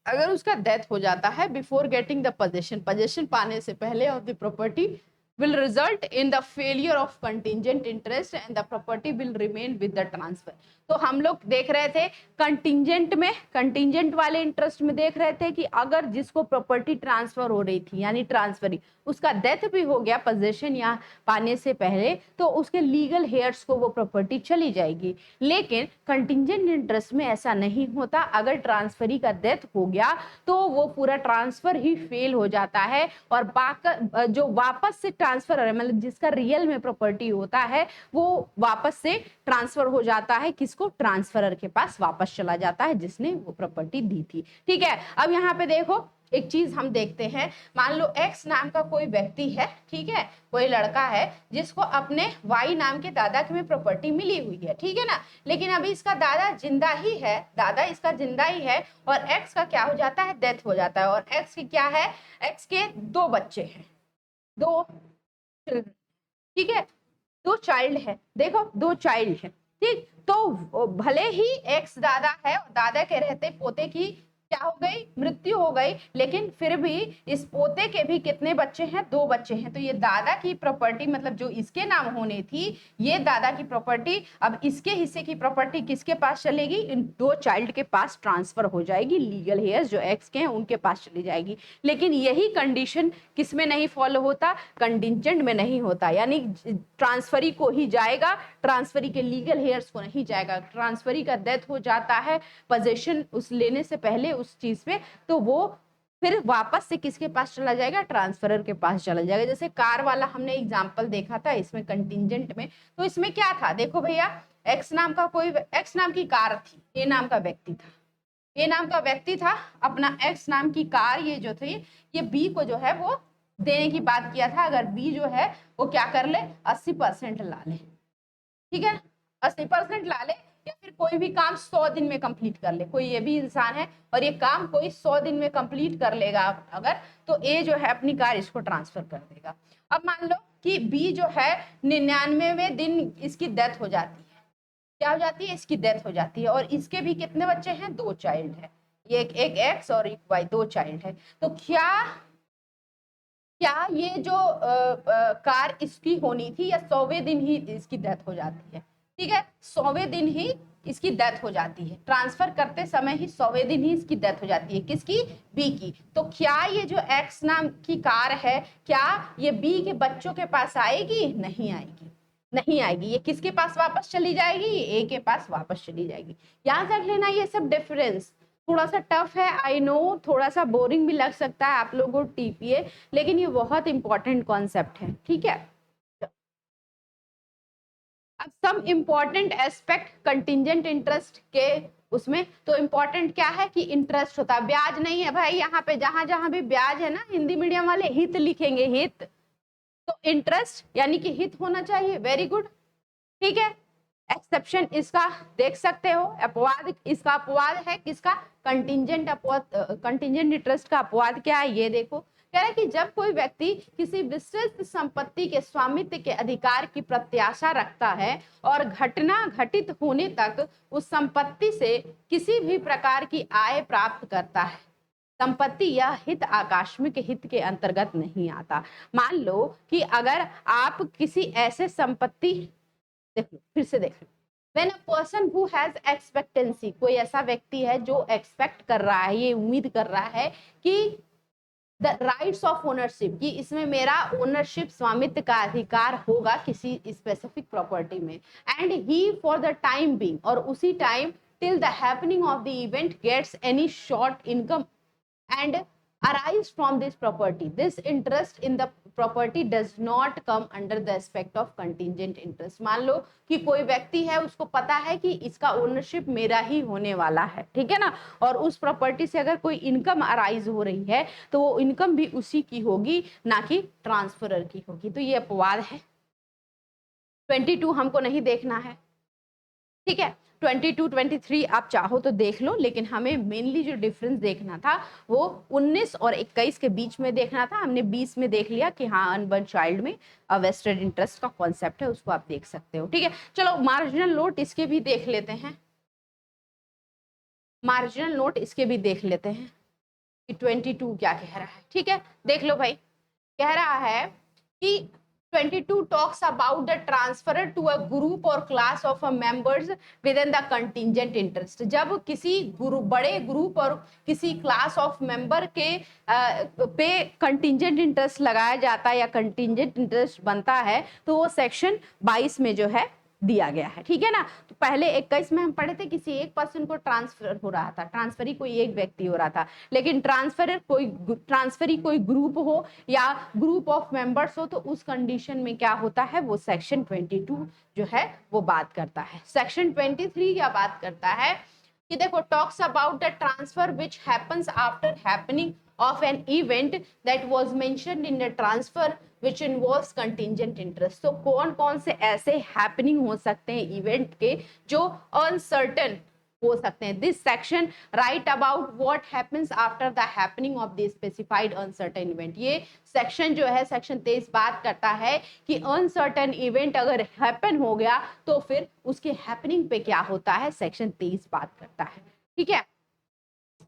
अगर उसका डेथ हो जाता है before getting the possession, possession पाने से पहले of the property will result in the failure of contingent interest and the property will remain with the transfer। तो हम लोग देख रहे थे कंटिजेंट में, कंटिजेंट वाले इंटरेस्ट में देख रहे थे कि अगर जिसको प्रॉपर्टी ट्रांसफर हो रही थी यानी ट्रांसफरी, उसका डेथ भी हो गया पोजेशन या पाने से पहले, तो उसके लीगल हेयर्स को वो प्रॉपर्टी चली जाएगी। लेकिन कंटिजेंट इंटरेस्ट में ऐसा नहीं होता, अगर ट्रांसफरी का डेथ हो गया तो वो पूरा ट्रांसफर ही फेल हो जाता है, और बाकी जो वापस से ट्रांसफर मतलब जिसका रियल में प्रॉपर्टी होता है वो वापस से ट्रांसफर हो जाता है, किसको, ट्रांसफरर के पास वापस चला जाता है जिसने वो प्रॉपर्टी दी थी, ठीक है। अब यहाँ पे देखो एक चीज हम देखते हैं, मान लो एक्स नाम का कोई व्यक्ति है, ठीक है, कोई लड़का है जिसको अपने वाई नाम के दादा की में प्रॉपर्टी मिली हुई है, ठीक है ना, लेकिन अभी इसका दादा जिंदा ही है, दादा इसका जिंदा ही है, और एक्स का क्या हो जाता है, डेथ हो जाता है, और एक्स की क्या है, एक्स के 2 बच्चे हैं, 2 चिल्ड्रन, ठीक है, 2 चाइल्ड है, देखो 2 चाइल्ड है, ठीक। तो भले ही एक्स दादा है और दादा के रहते पोते की क्या हो गई, मृत्यु हो गई, लेकिन फिर भी इस पोते के भी कितने बच्चे हैं, 2 बच्चे हैं। तो ये दादा की प्रॉपर्टी, मतलब जो इसके नाम होने थी, ये दादा की प्रॉपर्टी अब इसके हिस्से की प्रॉपर्टी किसके पास चलेगी, इन 2 चाइल्ड के पास ट्रांसफर हो जाएगी। लीगल हेयर्स जो एक्स के हैं उनके पास चली जाएगी। लेकिन यही कंडीशन किस में नहीं फॉलो होता, कंटिजेंट में नहीं होता, यानी ट्रांसफरी को ही जाएगा, ट्रांसफरी के लीगल हेयर्स को नहीं जाएगा। ट्रांसफरी का डेथ हो जाता है पोजीशन उस लेने से पहले उस चीज पे, तो वो फिर वापस से किसके पास चला जाएगा, ट्रांसफरर के पास चला जाएगा। जैसे कार वाला हमने एग्जांपल देखा था इसमें कंटिजेंट में, तो इसमें क्या था, देखो भैया, एक्स नाम का कोई, एक्स नाम की कार थी, ए नाम का व्यक्ति था, ए नाम का व्यक्ति था, अपना एक्स नाम की कार ये जो थी, ये बी को जो है वो देने की बात किया था। अगर बी जो है वो क्या कर ले, 80% ला ले, ठीक है, 80% ला ले, या फिर कोई भी काम 100 दिन में कंप्लीट कर ले। कोई ये भी इंसान है और ये काम कोई 100 दिन में कंप्लीट कर लेगा अगर, तो ए जो है अपनी कार इसको ट्रांसफर कर देगा। अब मान लो कि बी जो है 99वें दिन इसकी डेथ हो जाती है, क्या हो जाती है, इसकी डेथ हो जाती है, और इसके भी कितने बच्चे हैं, 2 चाइल्ड है, ये एक एक्स और एक वाई, 2 चाइल्ड है। तो क्या क्या ये जो कार इसकी होनी थी, या 100वें दिन ही इसकी डेथ हो जाती है, ठीक है, 100वें दिन ही इसकी डेथ हो जाती है, ट्रांसफर करते समय ही 100वें दिन ही इसकी डेथ हो जाती है, किसकी, बी की। तो क्या ये जो एक्स नाम की कार है, क्या ये बी के बच्चों के पास आएगी, नहीं आएगी, नहीं आएगी, ये किसके पास वापस चली जाएगी, ए के पास वापस चली जाएगी। याद रख लेना ये सब डिफरेंस, थोड़ा सा टफ है, आई नो, थोड़ा सा बोरिंग भी लग सकता है आप लोगों को टीपीए, लेकिन ये बहुत इंपॉर्टेंट कॉन्सेप्ट है, ठीक है। अब some important aspect contingent interest के उसमें, तो इंपॉर्टेंट क्या है कि इंटरेस्ट होता है, ब्याज नहीं है भाई, यहाँ पे जहां जहां भी ब्याज है ना, हिंदी मीडियम वाले हित लिखेंगे, हित, तो इंटरेस्ट यानी कि हित होना चाहिए, वेरी गुड, ठीक है। एक्सेप्शन इसका देख सकते हो, अपवाद, इसका अपवाद है किसका, कंटिजेंट अपवाद, कंटिजेंट इंटरेस्ट का अपवाद क्या है, ये देखो, कह रहा है कि जब कोई व्यक्ति किसी विशिष्ट संपत्ति के स्वामित्व के अधिकार की प्रत्याशा रखता है और घटना घटित होने तक उस संपत्ति से किसी भी प्रकार की आय प्राप्त करता है, संपत्ति या हित आकस्मिक हित के अंतर्गत नहीं आता। मान लो कि अगर आप किसी ऐसे संपत्ति, देखो फिर से देख लो, when a person who has expectancy, कोई ऐसा व्यक्ति है जो एक्सपेक्ट कर रहा है, ये उम्मीद कर रहा है कि द राइट्स ऑफ ओनरशिप, कि इसमें मेरा ओनरशिप, स्वामित्व का अधिकार होगा किसी स्पेसिफिक प्रॉपर्टी में, and he for the time being, और उसी time till the happening of the event gets any short income and arise from this property, this interest in the property does not come under the aspect of contingent interest। मान लो कि कोई व्यक्ति है, उसको पता है कि इसका ओनरशिप मेरा ही होने वाला है, ठीक है ना, और उस प्रॉपर्टी से अगर कोई इनकम अराइज हो रही है तो वो इनकम भी उसी की होगी, ना कि ट्रांसफरर की होगी। तो ये अपवाद है, 22 हमको नहीं देखना है, ठीक है, 22, 23 आप चाहो तो देख लो, लेकिन हमें मेनली जो डिफरेंस देखना था वो 19 और 21 के बीच में देखना था। हमने 20 में देख लिया कि हाँ अनबर्न चाइल्ड में वेस्टेड इंटरेस्ट का कॉन्सेप्ट है, उसको आप देख सकते हो, ठीक है। चलो मार्जिनल नोट इसके भी देख लेते हैं, मार्जिनल नोट इसके भी देख लेते हैं कि 22 क्या कह रहा है, ठीक है, देख लो भाई, कह रहा है कि 22 talks about the transfer to a group or class of members within the contingent interest। जब किसी बड़े ग्रुप और किसी क्लास ऑफ मेंबर के पे कंटिजेंट इंटरेस्ट लगाया जाता है या कंटिजेंट इंटरेस्ट बनता है, तो वो सेक्शन 22 में जो है दिया गया है, ठीक है ना। तो पहले 21 में हम पढ़े थे किसी एक पर्सन को ट्रांसफर हो रहा था, ट्रांसफरी कोई एक व्यक्ति हो रहा था, लेकिन ट्रांसफरी कोई ग्रुप हो या ग्रुप ऑफ मेंबर्स हो, तो उस कंडीशन में क्या होता है, वो सेक्शन 22 जो है वो बात करता है। सेक्शन 23 क्या बात करता है कि देखो, talks about the transfer which happens after happening of an event that was mentioned in the transfer which involves contingent interest। तो कौन कौन से ऐसे happening हो सकते हैं इवेंट के जो uncertain हो सकते हैं। This section right about what happens after the happening of the specified uncertain event. ये सेक्शन जो है सेक्शन 23 बात करता है कि अनसर्टेन इवेंट अगर हैपन हो गया तो फिर उसके हैपनिंग पे क्या होता है, सेक्शन 23 बात करता है, ठीक है।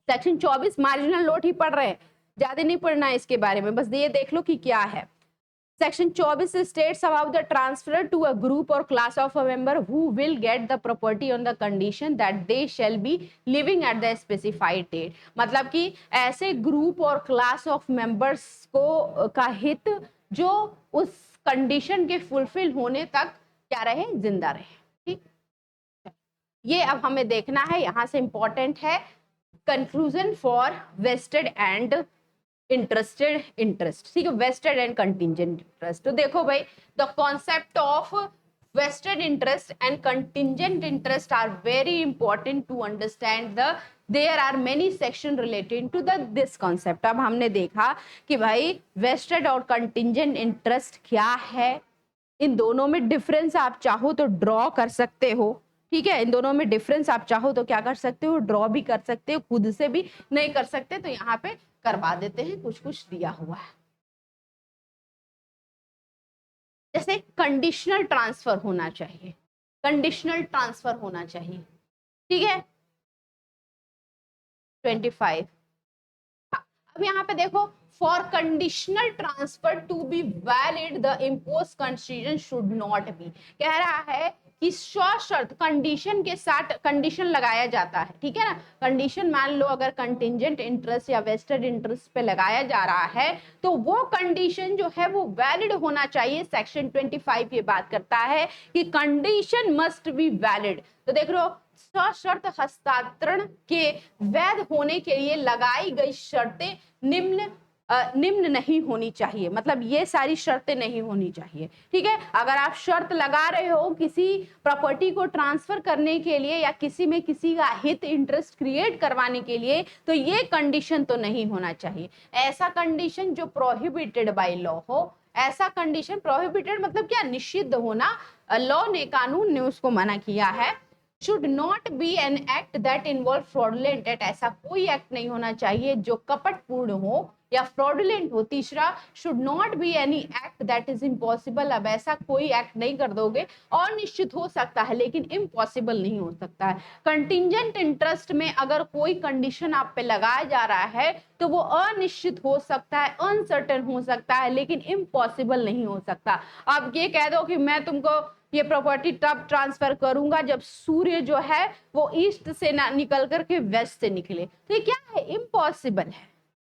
सेक्शन 24 मार्जिनल नोट ही पढ़ रहे हैं, ज्यादा नहीं पढ़ना है इसके बारे में, बस ये देख लो कि क्या है। Section 24 states about the transfer to a group or class of a member who will get the property on the condition that they shall be living at the specified date। मतलब कि ऐसे ग्रुप और class of members को का हित जो उस condition के फुलफिल होने तक क्या रहे, जिंदा रहे। ठीक, ये अब हमें देखना है, यहां से इंपॉर्टेंट है conclusion for vested and interested interest. ठीक है, वेस्टेड एंड कंटिंजेंट इंटरेस्ट। तो देखो भाई, the concept of vested interest and contingent interest are very important to understand the there are many section related to the this concept। अब हमने देखा कि भाई vested और contingent interest क्या है, इन दोनों में डिफरेंस आप चाहो तो ड्रॉ कर सकते हो। ठीक है, इन दोनों में डिफरेंस आप चाहो तो क्या कर सकते हो, ड्रॉ भी कर सकते हो, खुद से भी नहीं कर सकते तो यहाँ पे करवा देते हैं, कुछ कुछ दिया हुआ है। जैसे कंडीशनल ट्रांसफर होना चाहिए, कंडीशनल ट्रांसफर होना चाहिए। ठीक है, 25। अब यहाँ पे देखो, for conditional transfer to be valid the impose condition should not be. कह रहा है कि शर्त कंडीशन के साथ कंडीशन लगाया जाता है। ठीक है ना, कंडीशन मान लो अगर कंटिंजेंट इंटरेस्ट या वेस्टेड इंटरेस्ट पे लगाया जा रहा है तो वो कंडीशन जो है वो वैलिड होना चाहिए। सेक्शन 25 ये बात करता है कि कंडीशन मस्ट बी वैलिड। तो देख लो, सशर्त हस्तांतरण के वैध होने के लिए लगाई गई शर्तें निम्न नहीं होनी चाहिए, मतलब ये सारी शर्तें नहीं होनी चाहिए। ठीक है, अगर आप शर्त लगा रहे हो किसी प्रॉपर्टी को ट्रांसफर करने के लिए या किसी में किसी का हित इंटरेस्ट क्रिएट करवाने के लिए, तो ये कंडीशन तो नहीं होना चाहिए। ऐसा कंडीशन जो प्रोहिबिटेड बाय लॉ हो, ऐसा कंडीशन प्रोहिबिटेड मतलब क्या, निषिद्ध होना, लॉ ने, कानून ने उसको मना किया है। Should not be an act that involve fraudulent act, ऐसा कोई एक्ट नहीं होना चाहिए जो कपटपूर्ण हो या फ्रॉडुलेंट हो। तीसरा, should not be any act that is impossible, अब ऐसा कोई एक्ट नहीं कर दोगे, और निश्चित हो सकता है लेकिन इम्पॉसिबल नहीं हो सकता है। कंटिंजेंट इंटरेस्ट में अगर कोई कंडीशन आप पे लगाया जा रहा है तो वो अनिश्चित हो सकता है, अनसर्टेन हो सकता है, लेकिन इम्पॉसिबल नहीं हो सकता। आप ये कह दो कि मैं तुमको ये प्रॉपर्टी तब ट्रांसफर करूंगा जब सूर्य जो है वो ईस्ट से ना निकल करके वेस्ट से निकले, तो ये क्या है, इम्पॉसिबल है।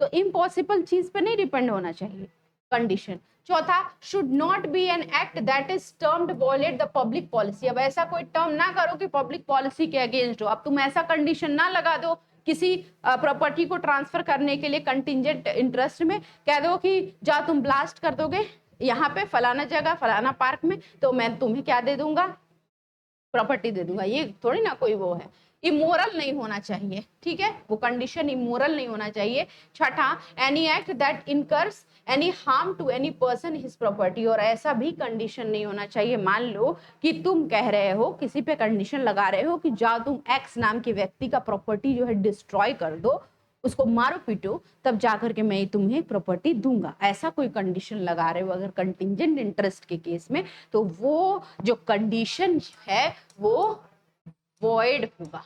तो इम्पॉसिबल चीज पे नहीं डिपेंड होना चाहिए कंडीशन। चौथा, should not be an act that is termed violate the public policy, अब ऐसा कोई टर्म ना करो कि पब्लिक पॉलिसी के अगेंस्ट हो। अब तुम ऐसा कंडीशन ना लगा दो किसी प्रॉपर्टी को ट्रांसफर करने के लिए कंटिंजेंट इंटरेस्ट में, कह दो कि जा तुम ब्लास्ट कर दोगे यहाँ पे फलाना जगह फलाना पार्क में, तो मैं तुम्हें क्या दे दूंगा, प्रॉपर्टी दे दूंगा। ये थोड़ी ना कोई वो है, इमोरल नहीं होना चाहिए। ठीक है, वो कंडीशन इमोरल नहीं होना चाहिए। छठा, any act that incurs any harm to any person his property, और ऐसा भी कंडीशन नहीं होना चाहिए, मान लो कि तुम कह रहे हो, किसी पे कंडीशन लगा रहे हो कि जाओ तुम एक्स नाम के व्यक्ति का प्रॉपर्टी जो है डिस्ट्रॉय कर दो, उसको मारो पीटो, तब जाकर के मैं तुम्हें प्रॉपर्टी दूंगा, ऐसा कोई कंडीशन लगा रहे हो अगर कंटिंजेंट इंटरेस्ट के केस में, तो वो जो कंडीशन है वो वॉइड होगा।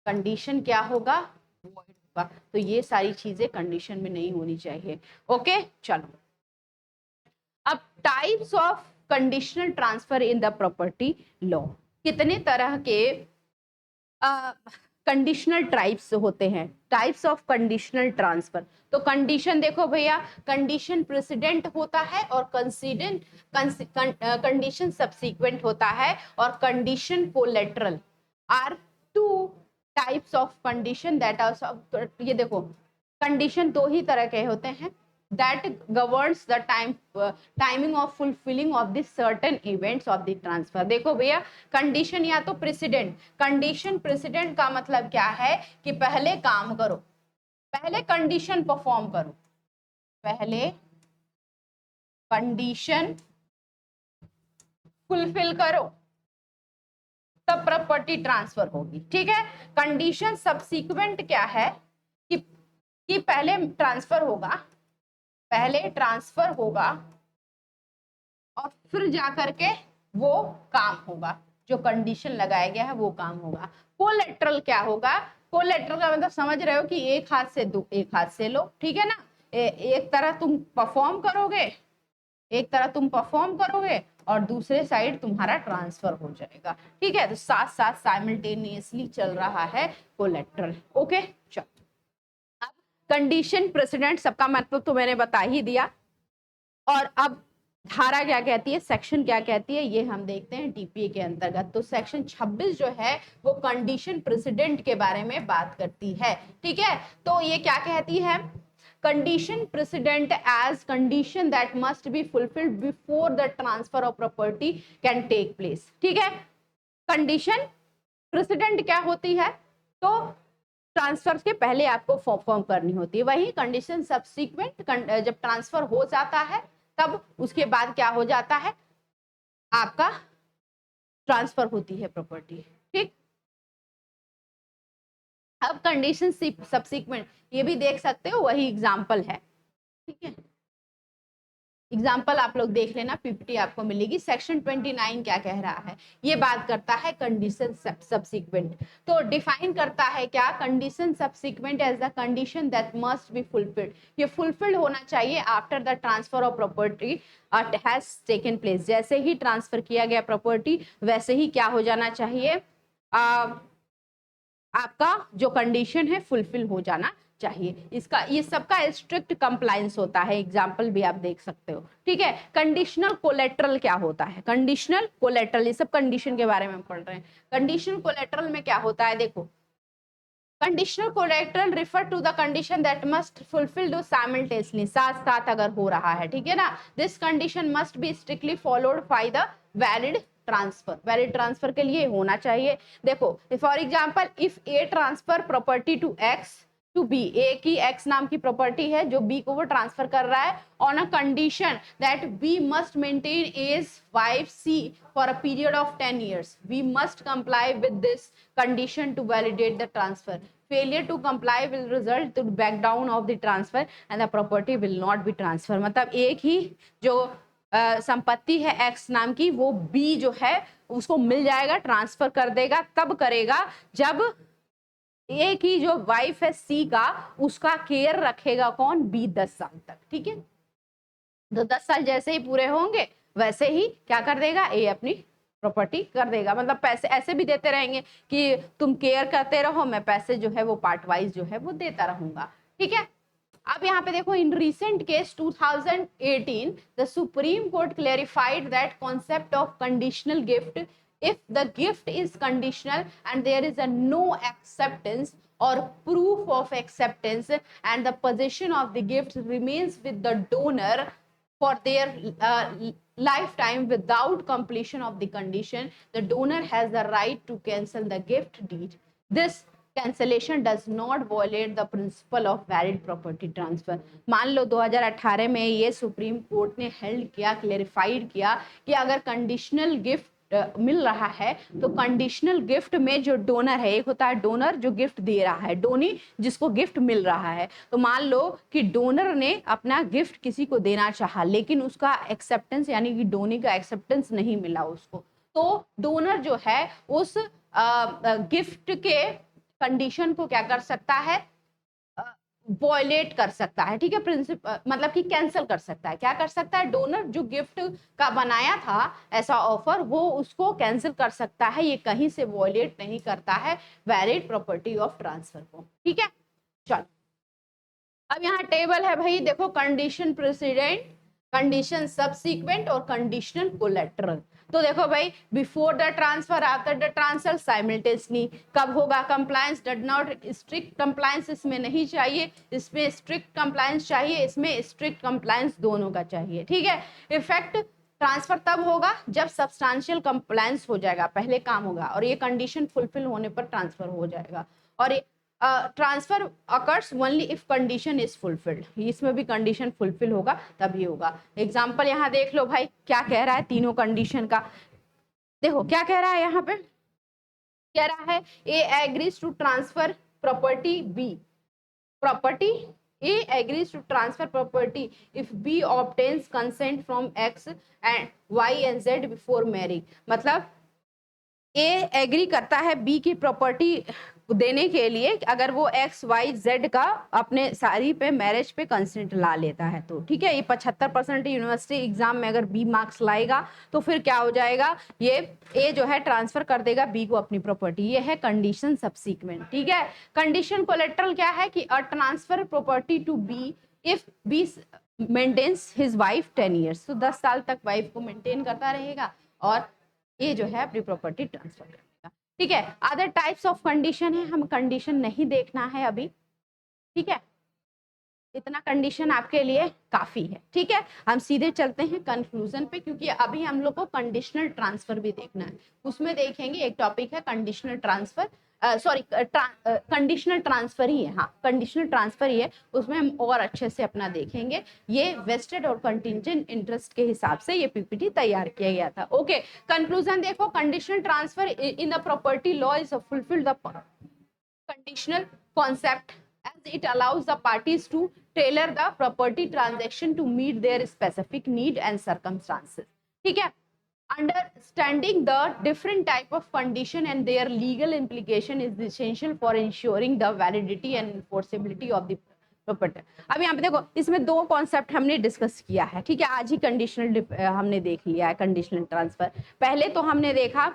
कंडीशन क्या होगा, वॉइड होगा। तो ये सारी चीजें कंडीशन में नहीं होनी चाहिए। ओके, चलो अब types of conditional transfer in the property law. कितने तरह के कंडीशनल टाइप्स होते हैं, टाइप्स ऑफ कंडीशनल ट्रांसफर। तो कंडीशन देखो भैया, कंडीशन प्रेसिडेंट होता है और कंडीशन सब्सीक्वेंट होता है, और condition collateral are two types of condition that are, ये देखो कंडीशन दो ही तरह के होते हैं, that governs the timing of fulfilling of the certain events of the transfer। देखो भैया, कंडीशन या तो प्रेसिडेंट, कंडीशन प्रेसिडेंट का मतलब क्या है कि पहले काम करो, पहले कंडीशन परफॉर्म करो, पहले कंडीशन फुलफिल करो तब प्रॉपर्टी ट्रांसफर होगी। ठीक है, कंडीशन सब्सीक्वेंट क्या है कि पहले ट्रांसफर होगा, पहले ट्रांसफर होगा और फिर जाकर के वो काम होगा, जो कंडीशन लगाया गया है वो काम होगा। कोलेटरल क्या होगा, कोलेटरल का मतलब समझ रहे हो कि एक हाथ से दो, एक हाथ से लो, ठीक है ना। एक तरह तुम परफॉर्म करोगे, एक तरह तुम परफॉर्म करोगे और दूसरे साइड तुम्हारा ट्रांसफर हो जाएगा, ठीक है। तो साथ साथ साइमल्टेनियसली चल रहा है कोलेटरल। ओके चलो, अब कंडीशन प्रेसिडेंट सबका मतलब तो मैंने बता ही दिया, और अब धारा क्या कहती है, सेक्शन क्या कहती है, ये हम देखते हैं टीपीए के अंतर्गत। तो सेक्शन 26 जो है वो कंडीशन प्रेसिडेंट के बारे में बात करती है, ठीक है। तो ये क्या कहती है, condition precedent as condition that must be fulfilled before the transfer of property can take place, ठीक है। कंडीशन प्रेसिडेंट क्या होती है, तो ट्रांसफर के पहले आपको फॉर्म करनी होती है। वही कंडीशन सब्सिक्वेंट, जब ट्रांसफर हो जाता है तब उसके बाद क्या हो जाता है, आपका ट्रांसफर होती है प्रॉपर्टी, ठीक। अब कंडीशन सब्सिक्वेंट ये भी देख सकते हो, वही एग्जांपल है, ठीक है। एग्जाम्पल आप लोग देख लेना, पीपीटी आपको मिलेगी। सेक्शन 29 क्या कह रहा है, ये बात करता है कंडीशन सब्सिक्वेंट। तो डिफाइन करता है क्या, condition subsequent as the condition that must be fulfilled, ये फुलफिल्ड होना चाहिए after the transfer of property has taken place. जैसे ही ट्रांसफर किया गया प्रॉपर्टी वैसे ही क्या हो जाना चाहिए, आपका जो कंडीशन है फुलफिल हो जाना चाहिए। इसका ये सबका स्ट्रिक्ट कंप्लायंस होता है, एग्जांपल भी आप देख सकते हो, ठीक है। कंडीशनल कोलेटरल क्या होता है, कंडीशनल कोलेटरल, ये सब कंडीशन के बारे में पढ़ रहे हैं। कंडीशनल कोलेटरल में क्या होता है, देखो, conditional collateral refer to the condition that must fulfil दो साइमल्टेनियसली, साथ साथ अगर हो रहा है, ठीक है ना। This condition must be strictly followed by the valid transfer, valid transfer के लिए होना चाहिए। देखो for example, if A transfer property to X to B, A की एक्स नाम की प्रॉपर्टी है जो बी को वो ट्रांसफर कर रहा है, on a condition that B must maintain as wife C for a period of 10 years, we must comply with this condition to validate the transfer. Failure to comply will result to back down of the transfer and the property will not be transferred। मतलब एक ही जो संपत्ति है x नाम की, वो B जो है उसको मिल जाएगा, ट्रांसफर कर देगा, तब करेगा जब ए की जो वाइफ है सी का, उसका केयर रखेगा कौन, बी 10 साल तक, ठीक है। तो 10 साल जैसे ही पूरे होंगे वैसे ही क्या कर देगा, ए अपनी प्रॉपर्टी कर देगा। मतलब पैसे ऐसे भी देते रहेंगे कि तुम केयर करते रहो, मैं पैसे जो है वो पार्ट वाइज जो है वो देता रहूंगा, ठीक है। अब यहाँ पे देखो, in recent case 2018 the supreme court clarified that concept of conditional gift, if the gift is conditional and there is a no acceptance or proof of acceptance and the possession of the gift remains with the donor for their lifetime without completion of the condition, the donor has the right to cancel the gift deed. This cancellation does not violate the principle of valid property transfer। मान लो 2018 में ये supreme court ने held किया, clarified किया कि अगर conditional gift मिल रहा है तो कंडीशनल गिफ्ट में जो डोनर है, एक होता है डोनर जो गिफ्ट दे रहा है, डोनी जिसको गिफ्ट मिल रहा है। तो मान लो कि डोनर ने अपना गिफ्ट किसी को देना चाहा लेकिन उसका एक्सेप्टेंस यानी कि डोनी का एक्सेप्टेंस नहीं मिला उसको, तो डोनर जो है उस गिफ्ट के कंडीशन को क्या कर सकता है, वॉयलेट कर सकता है, ठीक है। प्रिंसिपल मतलब कि कैंसिल कर सकता है, क्या कर सकता है, डोनर जो गिफ्ट का बनाया था ऐसा ऑफर, वो उसको कैंसिल कर सकता है, ये कहीं से वॉयलेट नहीं करता है वैलिड प्रॉपर्टी ऑफ ट्रांसफर को, ठीक है। चलो अब यहाँ टेबल है भाई, देखो, कंडीशन प्रेसिडेंट, कंडीशन सब्सिक्वेंट और कंडीशनल कोलेटरल। तो देखो भाई, before the transfer, after the transfer, simultaneously कब होगा compliance, does not strict compliance इसमें नहीं चाहिए, इसमें स्ट्रिक्ट कंप्लायंस चाहिए, इसमें स्ट्रिक्ट कंप्लायंस दोनों का चाहिए, ठीक है। इफेक्ट ट्रांसफर तब होगा जब सब्सटेंशियल कंप्लायंस हो जाएगा, पहले काम होगा, और ये कंडीशन फुलफिल होने पर ट्रांसफर हो जाएगा। और transfer occurs only if condition is fulfilled, इसमें भी कंडीशन फुलफिल होगा तभी होगा। एग्जांपल यहाँ देख लो भाई, क्या कह रहा है तीनों कंडीशन का, देखो क्या कह रहा है यहाँ पे, कह रहा है A agrees to transfer property B, property A agrees to transfer property if B obtains consent from X and Y and Z before marrying। मतलब A एग्री करता है B की प्रॉपर्टी देने के लिए अगर वो XYZ का अपने सारी पे मैरिज पे कंसेंट ला लेता है तो ठीक है। ये 75% यूनिवर्सिटी एग्जाम में अगर B मार्क्स लाएगा तो फिर क्या हो जाएगा, ये A जो है ट्रांसफर कर देगा B को अपनी प्रॉपर्टी। ये है कंडीशन सबसीक्वेंट, ठीक है। कंडीशन कोलेटरल क्या है कि A transfer property to B if B maintains his wife 10 years, तो 10 साल तक वाइफ को मेंटेन करता रहेगा और ये जो है अपनी प्रॉपर्टी ट्रांसफर करेगा, ठीक है। अदर टाइप्स ऑफ कंडीशन है, हम कंडीशन नहीं देखना है अभी, ठीक है। इतना कंडीशन आपके लिए काफी है, ठीक है। हम सीधे चलते हैं कंक्लूजन पे, क्योंकि अभी हम लोग को कंडीशनल ट्रांसफर भी देखना है। उसमें देखेंगे एक टॉपिक है conditional transfer, sorry conditional transfer ही है, हाँ कंडीशनल ट्रांसफर ही है, उसमें हम और अच्छे से अपना देखेंगे। ये वेस्टेड और कंटिंजेंट इंटरेस्ट के हिसाब से ये पीपीटी तैयार किया गया था। ओके, कंक्लूजन देखो, conditional transfer in the property law is fulfil the conditional concept as it allows the parties to tailor the property transaction to meet their specific need and circumstances, ठीक है। Understanding the different type of condition and their legal implication is essential for ensuring the validity and enforceability of the property। अब यहाँ पे देखो, इसमें दो concept हमने discuss किया है, ठीक है। आज ही कंडीशनल हमने देख लिया है कंडीशनल ट्रांसफर। पहले तो हमने देखा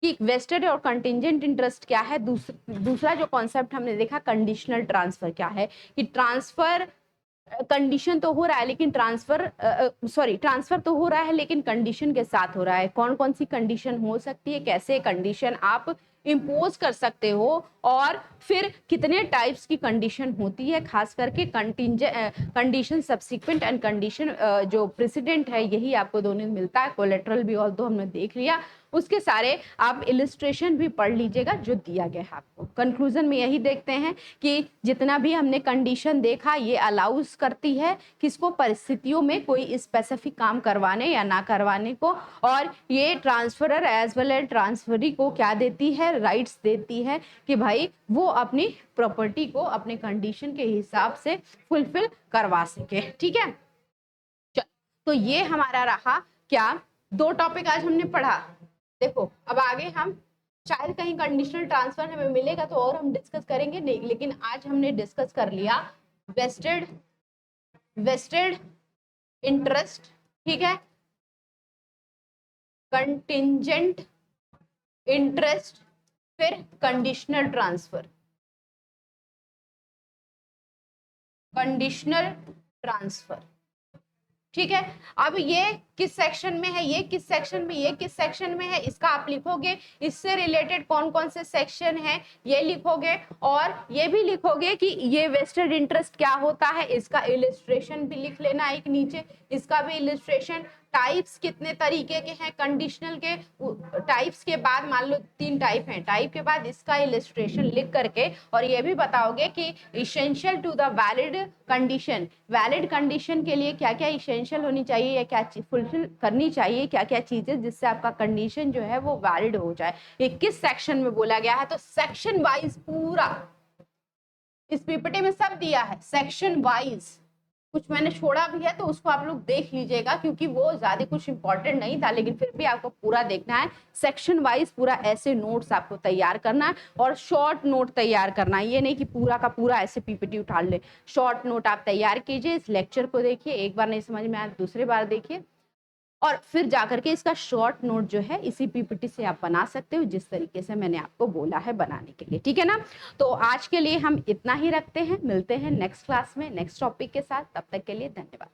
कि वेस्टेड और कंटिंजेंट इंटरेस्ट क्या है, दूसरा जो कॉन्सेप्ट हमने देखा कंडीशनल ट्रांसफर क्या है, कि ट्रांसफर कंडीशन तो हो रहा है लेकिन ट्रांसफर तो हो रहा है लेकिन कंडीशन के साथ हो रहा है। कौन कौन सी कंडीशन हो सकती है, कैसे कंडीशन आप इम्पोज कर सकते हो, और फिर कितने टाइप्स की कंडीशन होती है, खास करके कंडीशन सब्सिक्वेंट एंड कंडीशन जो प्रेसिडेंट है, यही आपको दोनों में मिलता है। कोलेटरल भी ऑल्दो हमने देख लिया, उसके सारे आप इलिस्ट्रेशन भी पढ़ लीजिएगा जो दिया गया है आपको। कंक्लूजन में यही देखते हैं कि जितना भी हमने कंडीशन देखा ये अलाउज करती है किसको, परिस्थितियों में कोई स्पेसिफिक काम करवाने या ना करवाने को, और ये transferor as well as transferee को क्या देती है, राइट्स देती है कि भाई वो अपनी प्रॉपर्टी को अपने कंडीशन के हिसाब से फुलफिल करवा सके, ठीक है। तो ये हमारा रहा क्या, दो टॉपिक आज हमने पढ़ा। देखो अब आगे हम शायद कहीं कंडीशनल ट्रांसफर हमें मिलेगा तो और हम डिस्कस करेंगे, नहीं लेकिन आज हमने डिस्कस कर लिया वेस्टेड इंटरेस्ट, ठीक है, कंटिंजेंट इंटरेस्ट, फिर कंडीशनल ट्रांसफर, कंडीशनल ट्रांसफर, ठीक है। अब ये किस सेक्शन में है, ये किस सेक्शन में, ये किस सेक्शन में है, इसका आप लिखोगे। इससे रिलेटेड कौन कौन से सेक्शन है ये लिखोगे, और ये भी लिखोगे कि ये वेस्टेड इंटरेस्ट क्या होता है, इसका इलिस्ट्रेशन भी लिख लेना एक नीचे, इसका भी इलिस्ट्रेशन। टाइप्स कितने तरीके के हैं कंडीशनल के, टाइप्स के बाद मान लो 3 टाइप हैं, टाइप के बाद इसका इलिस्ट्रेशन लिख करके, और ये भी बताओगे कि essential to the valid condition, valid condition के लिए क्या क्या इसेंशियल होनी चाहिए या क्या फुलफिल करनी चाहिए, क्या क्या चीजें जिससे आपका कंडीशन जो है वो वैलिड हो जाए। ये किस सेक्शन में बोला गया है, तो सेक्शन वाइज पूरा इस पीपीटी में सब दिया है, सेक्शन वाइज। कुछ मैंने छोड़ा भी है तो उसको आप लोग देख लीजिएगा, क्योंकि वो ज्यादा कुछ इंपॉर्टेंट नहीं था, लेकिन फिर भी आपको पूरा देखना है। सेक्शन वाइज पूरा ऐसे नोट्स आपको तैयार करना है, और शॉर्ट नोट तैयार करना है, ये नहीं कि पूरा का पूरा ऐसे पीपीटी उठा ले। शॉर्ट नोट आप तैयार कीजिए, इस लेक्चर को देखिए, एक बार नहीं समझ में आया दूसरी बार देखिए, और फिर जाकर के इसका शॉर्ट नोट जो है इसी पीपीटी से आप बना सकते हो, जिस तरीके से मैंने आपको बोला है बनाने के लिए, ठीक है ना। तो आज के लिए हम इतना ही रखते हैं, मिलते हैं नेक्स्ट क्लास में नेक्स्ट टॉपिक के साथ, तब तक के लिए धन्यवाद।